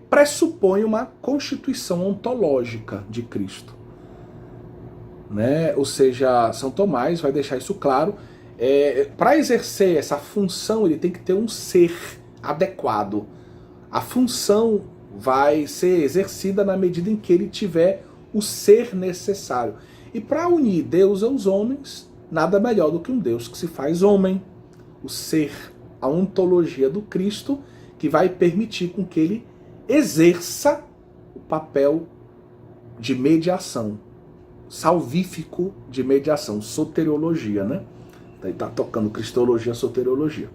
pressupõe uma constituição ontológica de Cristo, né? Ou seja, São Tomás vai deixar isso claro. Para exercer essa função, ele tem que ter um ser adequado. A função vai ser exercida na medida em que ele tiver o ser necessário. E para unir Deus aos homens, nada melhor do que um Deus que se faz homem. O ser, a ontologia do Cristo, que vai permitir com que ele exerça o papel de mediação, salvífico de mediação, soteriologia, né? Daí tá tocando cristologia, soteriologia.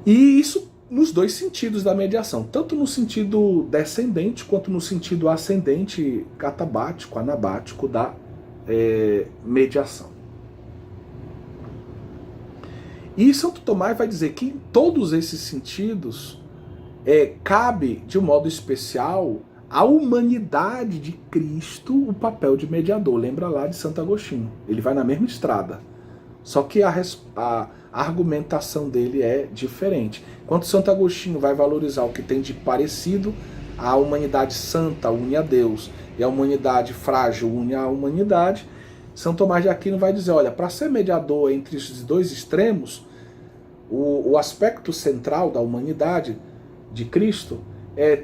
E isso nos dois sentidos da mediação, tanto no sentido descendente quanto no sentido ascendente, catabático, anabático da mediação. E Santo Tomás vai dizer que em todos esses sentidos cabe, de um modo especial, à humanidade de Cristo o papel de mediador. Lembra lá de Santo Agostinho, ele vai na mesma estrada, só que a argumentação dele é diferente. Enquanto Santo Agostinho vai valorizar o que tem de parecido, a humanidade santa une a Deus e a humanidade frágil une a humanidade, São Tomás de Aquino vai dizer, olha, para ser mediador entre esses dois extremos, o aspecto central da humanidade de Cristo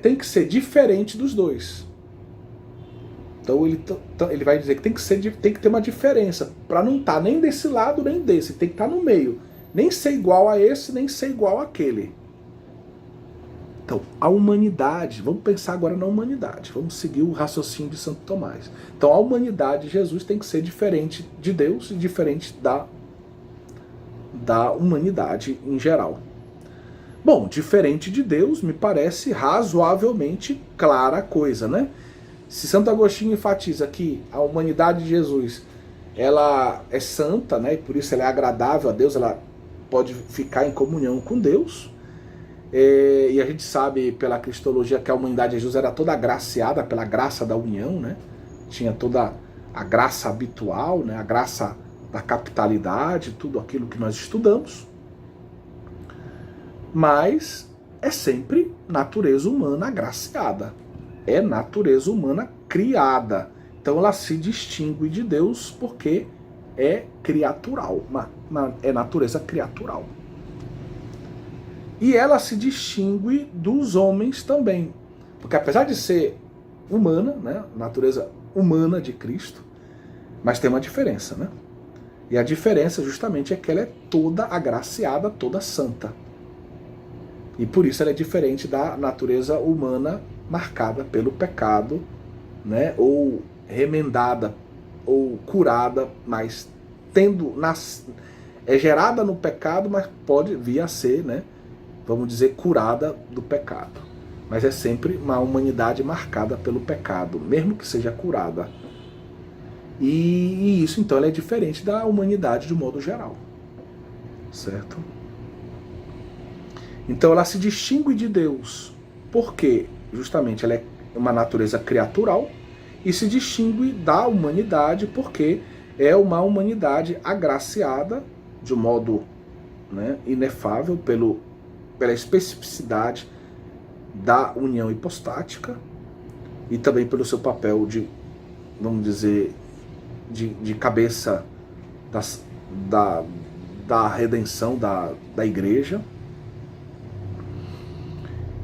tem que ser diferente dos dois. Então ele vai dizer que tem que ter uma diferença, para não estar nem desse lado nem desse, tem que estar no meio. Nem ser igual a esse, nem ser igual àquele. Então, a humanidade, vamos pensar agora na humanidade, vamos seguir o raciocínio de Santo Tomás. Então, a humanidade de Jesus tem que ser diferente de Deus e diferente da humanidade em geral. Bom, diferente de Deus me parece razoavelmente clara a coisa, né? Se Santo Agostinho enfatiza que a humanidade de Jesus ela é santa, né? E por isso ela é agradável a Deus, ela pode ficar em comunhão com Deus. E a gente sabe pela cristologia que a humanidade de Jesus era toda agraciada pela graça da união, né? Tinha toda a graça habitual, né? A graça da capitalidade, tudo aquilo que nós estudamos. Mas é sempre natureza humana agraciada. É natureza humana criada. Então ela se distingue de Deus porque é criatural, é natureza criatural. E ela se distingue dos homens também. Porque apesar de ser humana, né, natureza humana de Cristo, mas tem uma diferença, né? E a diferença justamente é que ela é toda agraciada, toda santa. E por isso ela é diferente da natureza humana marcada pelo pecado, né, ou remendada, ou curada, mas é gerada no pecado, mas pode vir a ser, né, vamos dizer, curada do pecado. Mas é sempre uma humanidade marcada pelo pecado, mesmo que seja curada. E isso, então, ela é diferente da humanidade de modo geral. Certo? Então, ela se distingue de Deus, porque, justamente, ela é uma natureza criatural, e se distingue da humanidade, porque é uma humanidade agraciada, de um modo, né, inefável, pela especificidade da união hipostática e também pelo seu papel de, vamos dizer, de cabeça da redenção da igreja.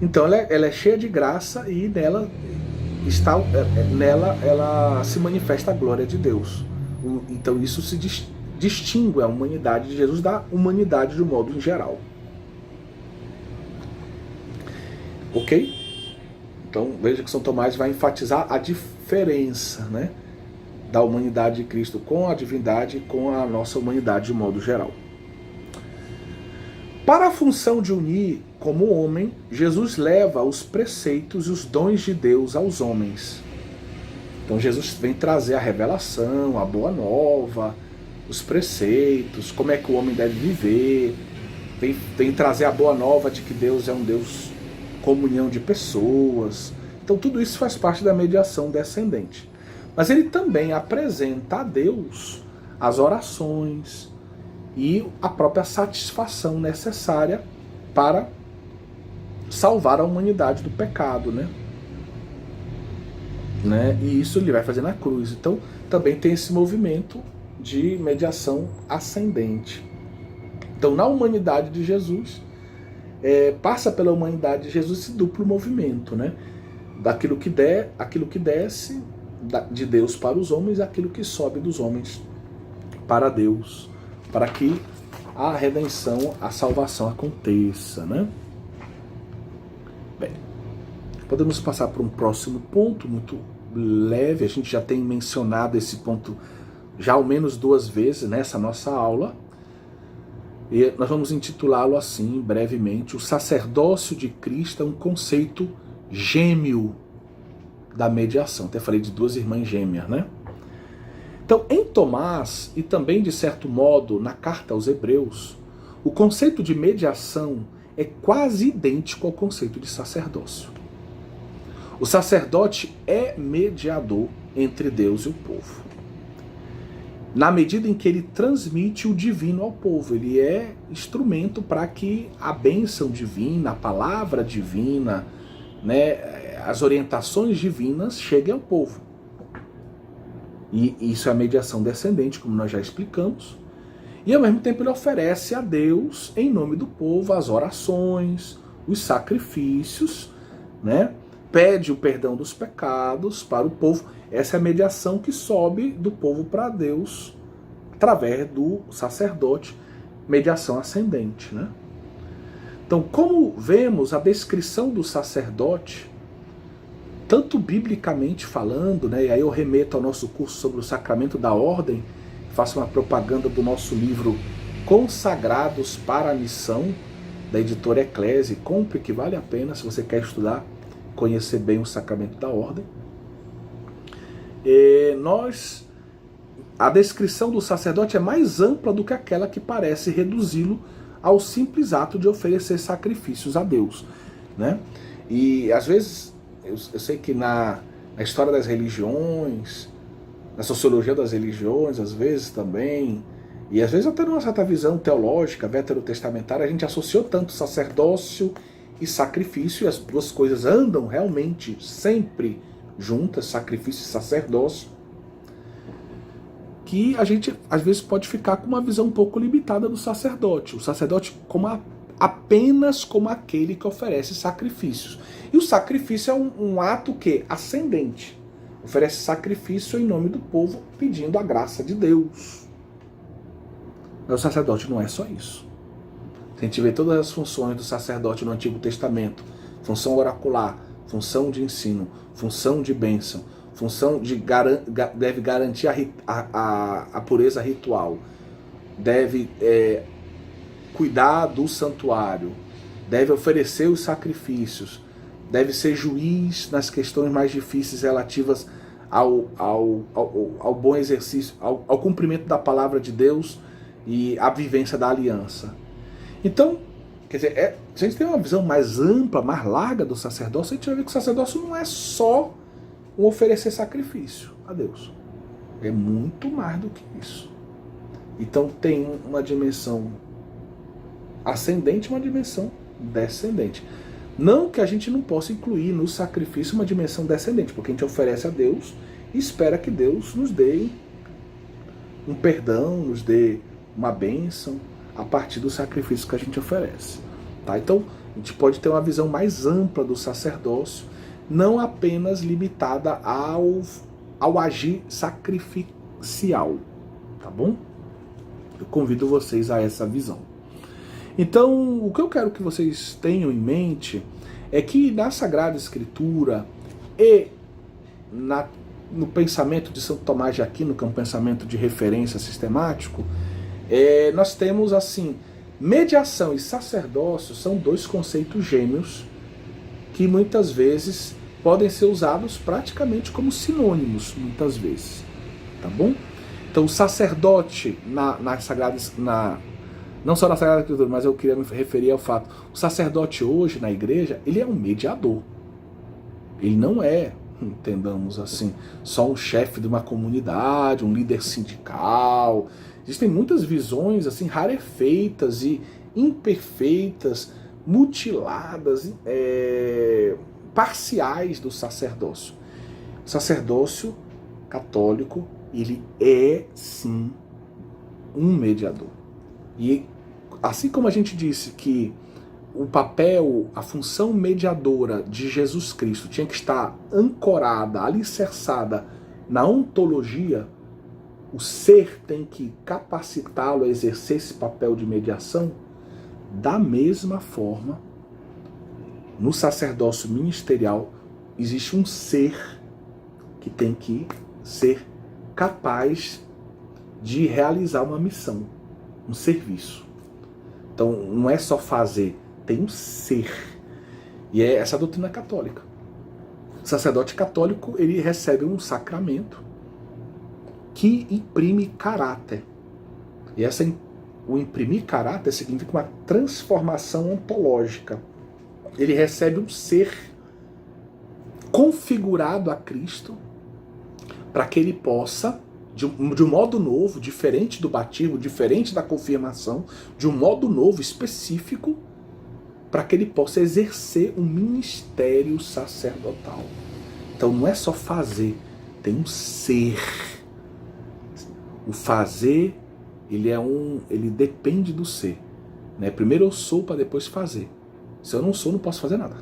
Então ela é cheia de graça e nela ela se manifesta a glória de Deus. Então isso se distingue a humanidade de Jesus da humanidade de um modo em geral. Ok? Então veja que São Tomás vai enfatizar a diferença, né, da humanidade de Cristo com a divindade e com a nossa humanidade de modo geral. Para a função de unir como homem, Jesus leva os preceitos e os dons de Deus aos homens. Então Jesus vem trazer a revelação, a boa nova, os preceitos, como é que o homem deve viver, vem trazer a boa nova de que Deus é um Deus comunhão de pessoas. Então tudo isso faz parte da mediação descendente. Mas ele também apresenta a Deus as orações e a própria satisfação necessária para salvar a humanidade do pecado, né? E isso ele vai fazer na cruz. Então também tem esse movimento de mediação ascendente. Então na humanidade de Jesus, passa pela humanidade de Jesus esse duplo movimento, né? Aquilo que desce de Deus para os homens, aquilo que sobe dos homens para Deus, para que a redenção, a salvação aconteça, né? Bem, podemos passar para um próximo ponto muito leve. A gente já tem mencionado esse ponto já ao menos 2 vezes nessa nossa aula. E nós vamos intitulá-lo assim, brevemente: o sacerdócio de Cristo é um conceito gêmeo da mediação. Até falei de 2 irmãs gêmeas, né? Então, em Tomás, e também de certo modo na carta aos Hebreus, o conceito de mediação é quase idêntico ao conceito de sacerdócio. O sacerdote é mediador entre Deus e o povo, na medida em que ele transmite o divino ao povo. Ele é instrumento para que a bênção divina, a palavra divina, né, as orientações divinas cheguem ao povo. E isso é a mediação descendente, como nós já explicamos. E ao mesmo tempo ele oferece a Deus, em nome do povo, as orações, os sacrifícios, né? Pede o perdão dos pecados para o povo. Essa é a mediação que sobe do povo para Deus através do sacerdote, mediação ascendente, né? Então, como vemos a descrição do sacerdote, tanto biblicamente falando, né, e aí eu remeto ao nosso curso sobre o sacramento da ordem, faço uma propaganda do nosso livro Consagrados para a Missão, da editora Eclese. Compre, que vale a pena se você quer estudar, conhecer bem o sacramento da ordem. A descrição do sacerdote é mais ampla do que aquela que parece reduzi-lo ao simples ato de oferecer sacrifícios a Deus, né? E às vezes, eu sei que na história das religiões, na sociologia das religiões, às vezes também, e às vezes até numa certa visão teológica, veterotestamentária, a gente associou tanto sacerdócio e sacrifício, e as duas coisas andam realmente sempre juntas, sacrifício e sacerdócio, que a gente às vezes pode ficar com uma visão um pouco limitada do sacerdote. O sacerdote apenas como aquele que oferece sacrifícios. E o sacrifício é um ato que ascendente. Oferece sacrifício em nome do povo, pedindo a graça de Deus. Mas o sacerdote não é só isso. Se a gente vê todas as funções do sacerdote no Antigo Testamento, função oracular, função de ensino, função de bênção, função de deve garantir a pureza ritual, deve cuidar do santuário, deve oferecer os sacrifícios, deve ser juiz nas questões mais difíceis relativas ao bom exercício, ao cumprimento da palavra de Deus e à vivência da aliança. Então, quer dizer, se a gente tem uma visão mais ampla, mais larga do sacerdócio, a gente vai ver que o sacerdócio não é só um oferecer sacrifício a Deus. É muito mais do que isso. Então tem uma dimensão ascendente e uma dimensão descendente. Não que a gente não possa incluir no sacrifício uma dimensão descendente, porque a gente oferece a Deus e espera que Deus nos dê um perdão, nos dê uma bênção a partir do sacrifício que a gente oferece. Tá? Então a gente pode ter uma visão mais ampla do sacerdócio, não apenas limitada ao agir sacrificial, tá bom? Eu convido vocês a essa visão. Então, o que eu quero que vocês tenham em mente é que na Sagrada Escritura e no pensamento de Santo Tomás de Aquino, que é um pensamento de referência sistemático, nós temos assim, mediação e sacerdócio são dois conceitos gêmeos que muitas vezes podem ser usados praticamente como sinônimos, muitas vezes, tá bom? Então o sacerdote não só na Sagrada Escritura, mas eu queria me referir ao fato, o sacerdote hoje na igreja, ele é um mediador. Ele não é, entendamos assim, só um chefe de uma comunidade, um líder sindical. Existem muitas visões assim rarefeitas e imperfeitas, mutiladas, parciais do sacerdócio. O sacerdócio católico, ele é sim um mediador. E assim como a gente disse que o papel, a função mediadora de Jesus Cristo tinha que estar ancorada, alicerçada na ontologia, o ser tem que capacitá-lo a exercer esse papel de mediação. Da mesma forma, no sacerdócio ministerial, existe um ser que tem que ser capaz de realizar uma missão, um serviço. Então, não é só fazer, tem um ser. E é essa a doutrina católica. O sacerdote católico, ele recebe um sacramento que imprime caráter. E o imprimir caráter significa uma transformação ontológica. Ele recebe um ser configurado a Cristo para que ele possa, de um modo novo, diferente do batismo, diferente da confirmação, de um modo novo, específico, para que ele possa exercer um ministério sacerdotal. Então não é só fazer, tem um ser O fazer, ele depende do ser. Né? Primeiro eu sou para depois fazer. Se eu não sou, não posso fazer nada.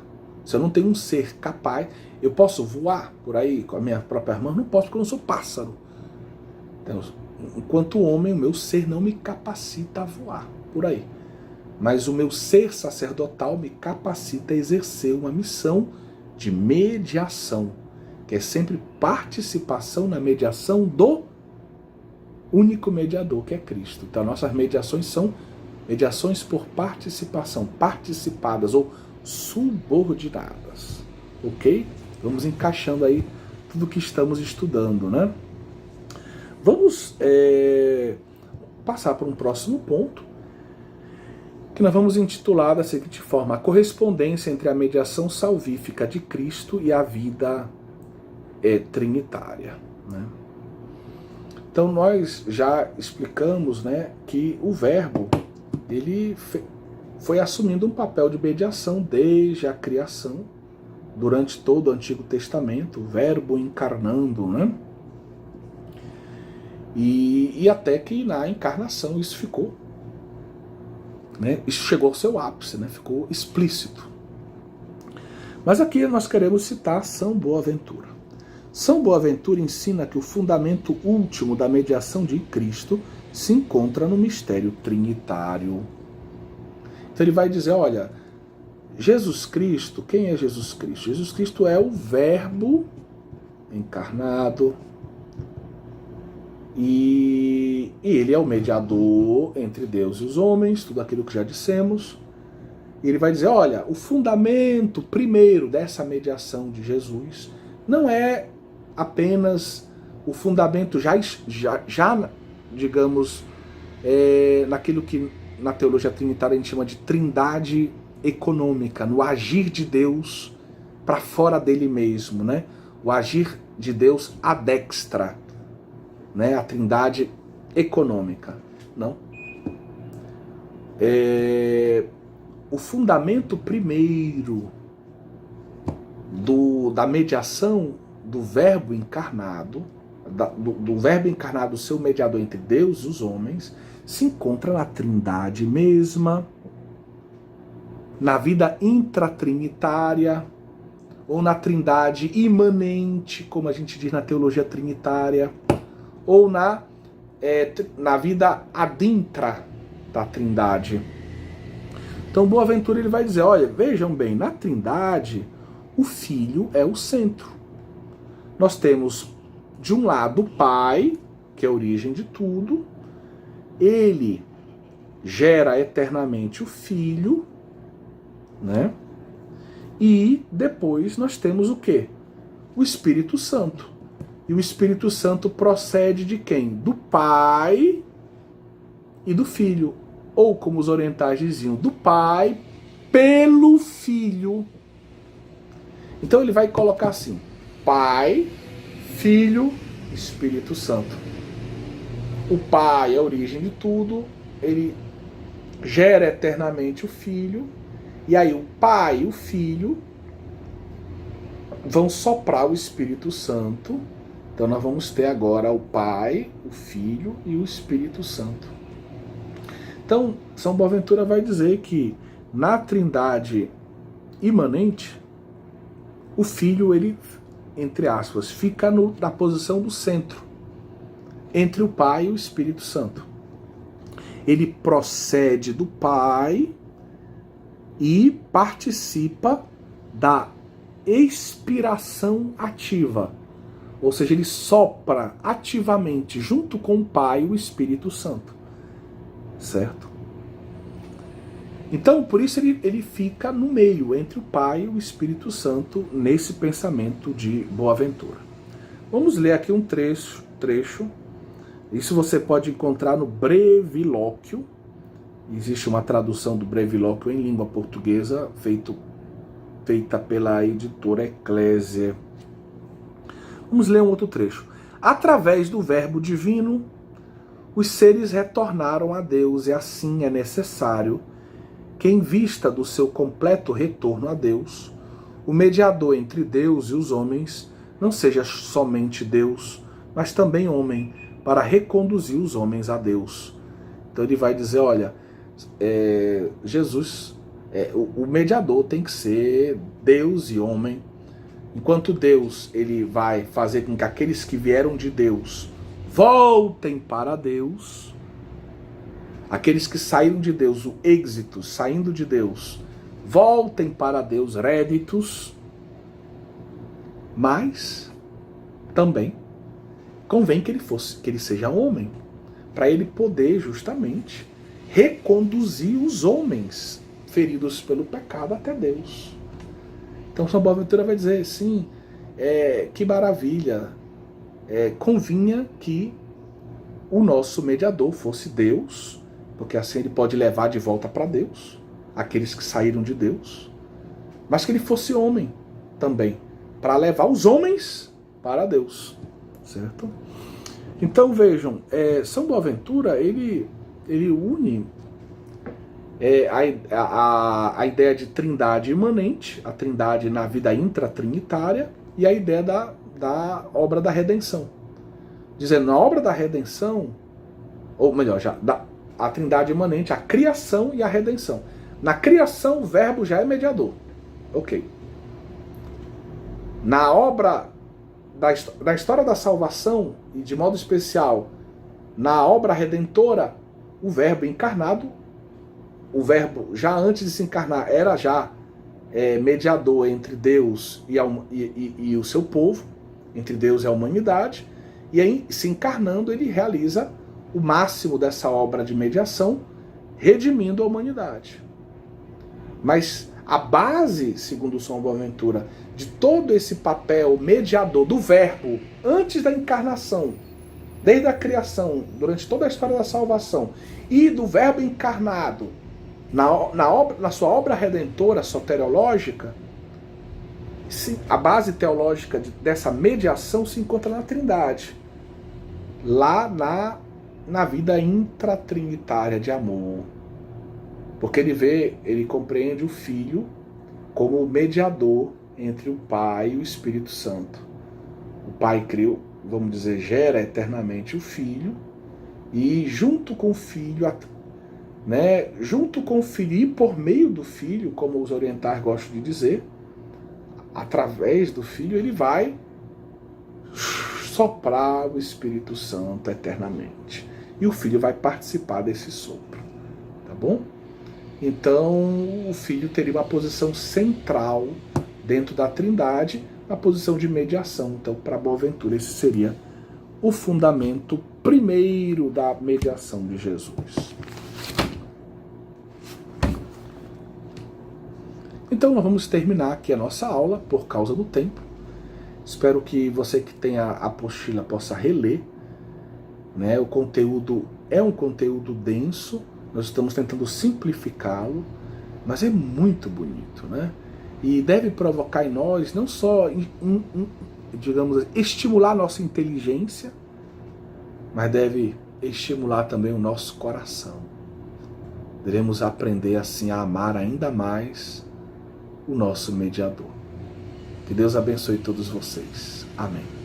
Se eu não tenho um ser capaz, eu posso voar por aí com a minha própria mão? Não posso, porque eu não sou pássaro. Então, enquanto homem, o meu ser não me capacita a voar por aí. Mas o meu ser sacerdotal me capacita a exercer uma missão de mediação, que é sempre participação na mediação do único mediador, que é Cristo. Então, nossas mediações são mediações por participação, participadas ou subordinadas. Ok? Vamos encaixando aí tudo que estamos estudando, né? Vamos passar para um próximo ponto, que nós vamos intitular da seguinte forma: a correspondência entre a mediação salvífica de Cristo e a vida trinitária. Né? Então nós já explicamos, né, que o Verbo ele foi assumindo um papel de mediação desde a criação, durante todo o Antigo Testamento, o Verbo encarnando, né? E até que na encarnação isso ficou, né? Isso chegou ao seu ápice, né? Ficou explícito. Mas aqui nós queremos citar São Boaventura. São Boaventura ensina que o fundamento último da mediação de Cristo se encontra no mistério trinitário. Então ele vai dizer, olha, Jesus Cristo, quem é Jesus Cristo? Jesus Cristo é o Verbo encarnado e ele é o mediador entre Deus e os homens, tudo aquilo que já dissemos. E ele vai dizer, olha, o fundamento primeiro dessa mediação de Jesus não é apenas o fundamento já digamos, naquilo que na teologia trinitária a gente chama de trindade econômica, no agir de Deus para fora dele mesmo, né? O agir de Deus ad extra, né? A trindade econômica. Não. O fundamento primeiro da mediação do Verbo encarnado, do Verbo encarnado, seu mediador entre Deus e os homens, se encontra na trindade mesma, na vida intratrinitária, ou na trindade imanente, como a gente diz na teologia trinitária, ou na vida adintra da trindade. Então Boaventura ele vai dizer, olha, vejam bem, na trindade o Filho é o centro. Nós temos de um lado o Pai, que é a origem de tudo, ele gera eternamente o Filho, né? E depois nós temos o quê? O Espírito Santo. E o Espírito Santo procede de quem? Do Pai e do Filho. Ou, como os orientais diziam, do Pai pelo Filho. Então ele vai colocar assim, Pai, Filho, Espírito Santo. O Pai é a origem de tudo, ele gera eternamente o Filho, e aí o Pai e o Filho vão soprar o Espírito Santo. Então nós vamos ter agora o Pai, o Filho e o Espírito Santo. Então São Boaventura vai dizer que na trindade imanente, o Filho, ele, entre aspas, fica na posição do centro, entre o Pai e o Espírito Santo. Ele procede do Pai e participa da expiração ativa. Ou seja, ele sopra ativamente, junto com o Pai, o Espírito Santo. Certo? Então, por isso ele fica no meio, entre o Pai e o Espírito Santo, nesse pensamento de Boaventura. Vamos ler aqui um trecho. Isso você pode encontrar no Brevilóquio. Existe uma tradução do Brevilóquio em língua portuguesa, feita pela editora Eclésia. Vamos ler um outro trecho. Através do Verbo divino, os seres retornaram a Deus, e assim é necessário que, em vista do seu completo retorno a Deus, o mediador entre Deus e os homens não seja somente Deus, mas também homem, para reconduzir os homens a Deus. Então ele vai dizer, olha, Jesus, o mediador tem que ser Deus e homem. Enquanto Deus ele vai fazer com que aqueles que vieram de Deus voltem para Deus, aqueles que saíram de Deus, o êxito, saindo de Deus, voltem para Deus, réditos, mas também convém que ele seja homem, para ele poder justamente reconduzir os homens feridos pelo pecado até Deus. Então São Boaventura vai dizer, sim, que maravilha, convinha que o nosso mediador fosse Deus, porque assim ele pode levar de volta para Deus aqueles que saíram de Deus, mas que ele fosse homem também, para levar os homens para Deus, certo? Então vejam, São Boaventura ele une a ideia de trindade imanente, a trindade na vida intratrinitária, e a ideia da obra da redenção. Dizendo, na obra da redenção, ou melhor, a trindade imanente, a criação e a redenção. Na criação, o verbo já é mediador. Ok. Na obra da história da salvação, e de modo especial, na obra redentora, o verbo encarnado, o verbo já antes de se encarnar era já mediador entre Deus e o seu povo, entre Deus e a humanidade, e aí se encarnando ele realiza o máximo dessa obra de mediação, redimindo a humanidade. Mas a base, segundo São Boaventura, de todo esse papel mediador do verbo antes da encarnação, desde a criação, durante toda a história da salvação, e do verbo encarnado na sua obra redentora soteriológica, a base teológica dessa mediação se encontra na Trindade, lá na vida intratrinitária de amor. Porque ele compreende o Filho como o mediador entre o Pai e o Espírito Santo. O Pai criou, vamos dizer, gera eternamente o Filho, e junto com o Filho, e por meio do Filho, como os orientais gostam de dizer, através do Filho ele vai soprar o Espírito Santo eternamente. E o Filho vai participar desse sopro. Tá bom? Então o Filho teria uma posição central dentro da Trindade, a posição de mediação. Então, para Boaventura, esse seria o fundamento primeiro da mediação de Jesus. Então nós vamos terminar aqui a nossa aula por causa do tempo. Espero que você que tem a apostila possa reler. Né? O conteúdo é um conteúdo denso, nós estamos tentando simplificá-lo, mas é muito bonito, né? E deve provocar em nós não só, digamos, estimular a nossa inteligência, mas deve estimular também o nosso coração. Devemos aprender assim a amar ainda mais o nosso mediador. Que Deus abençoe todos vocês. Amém.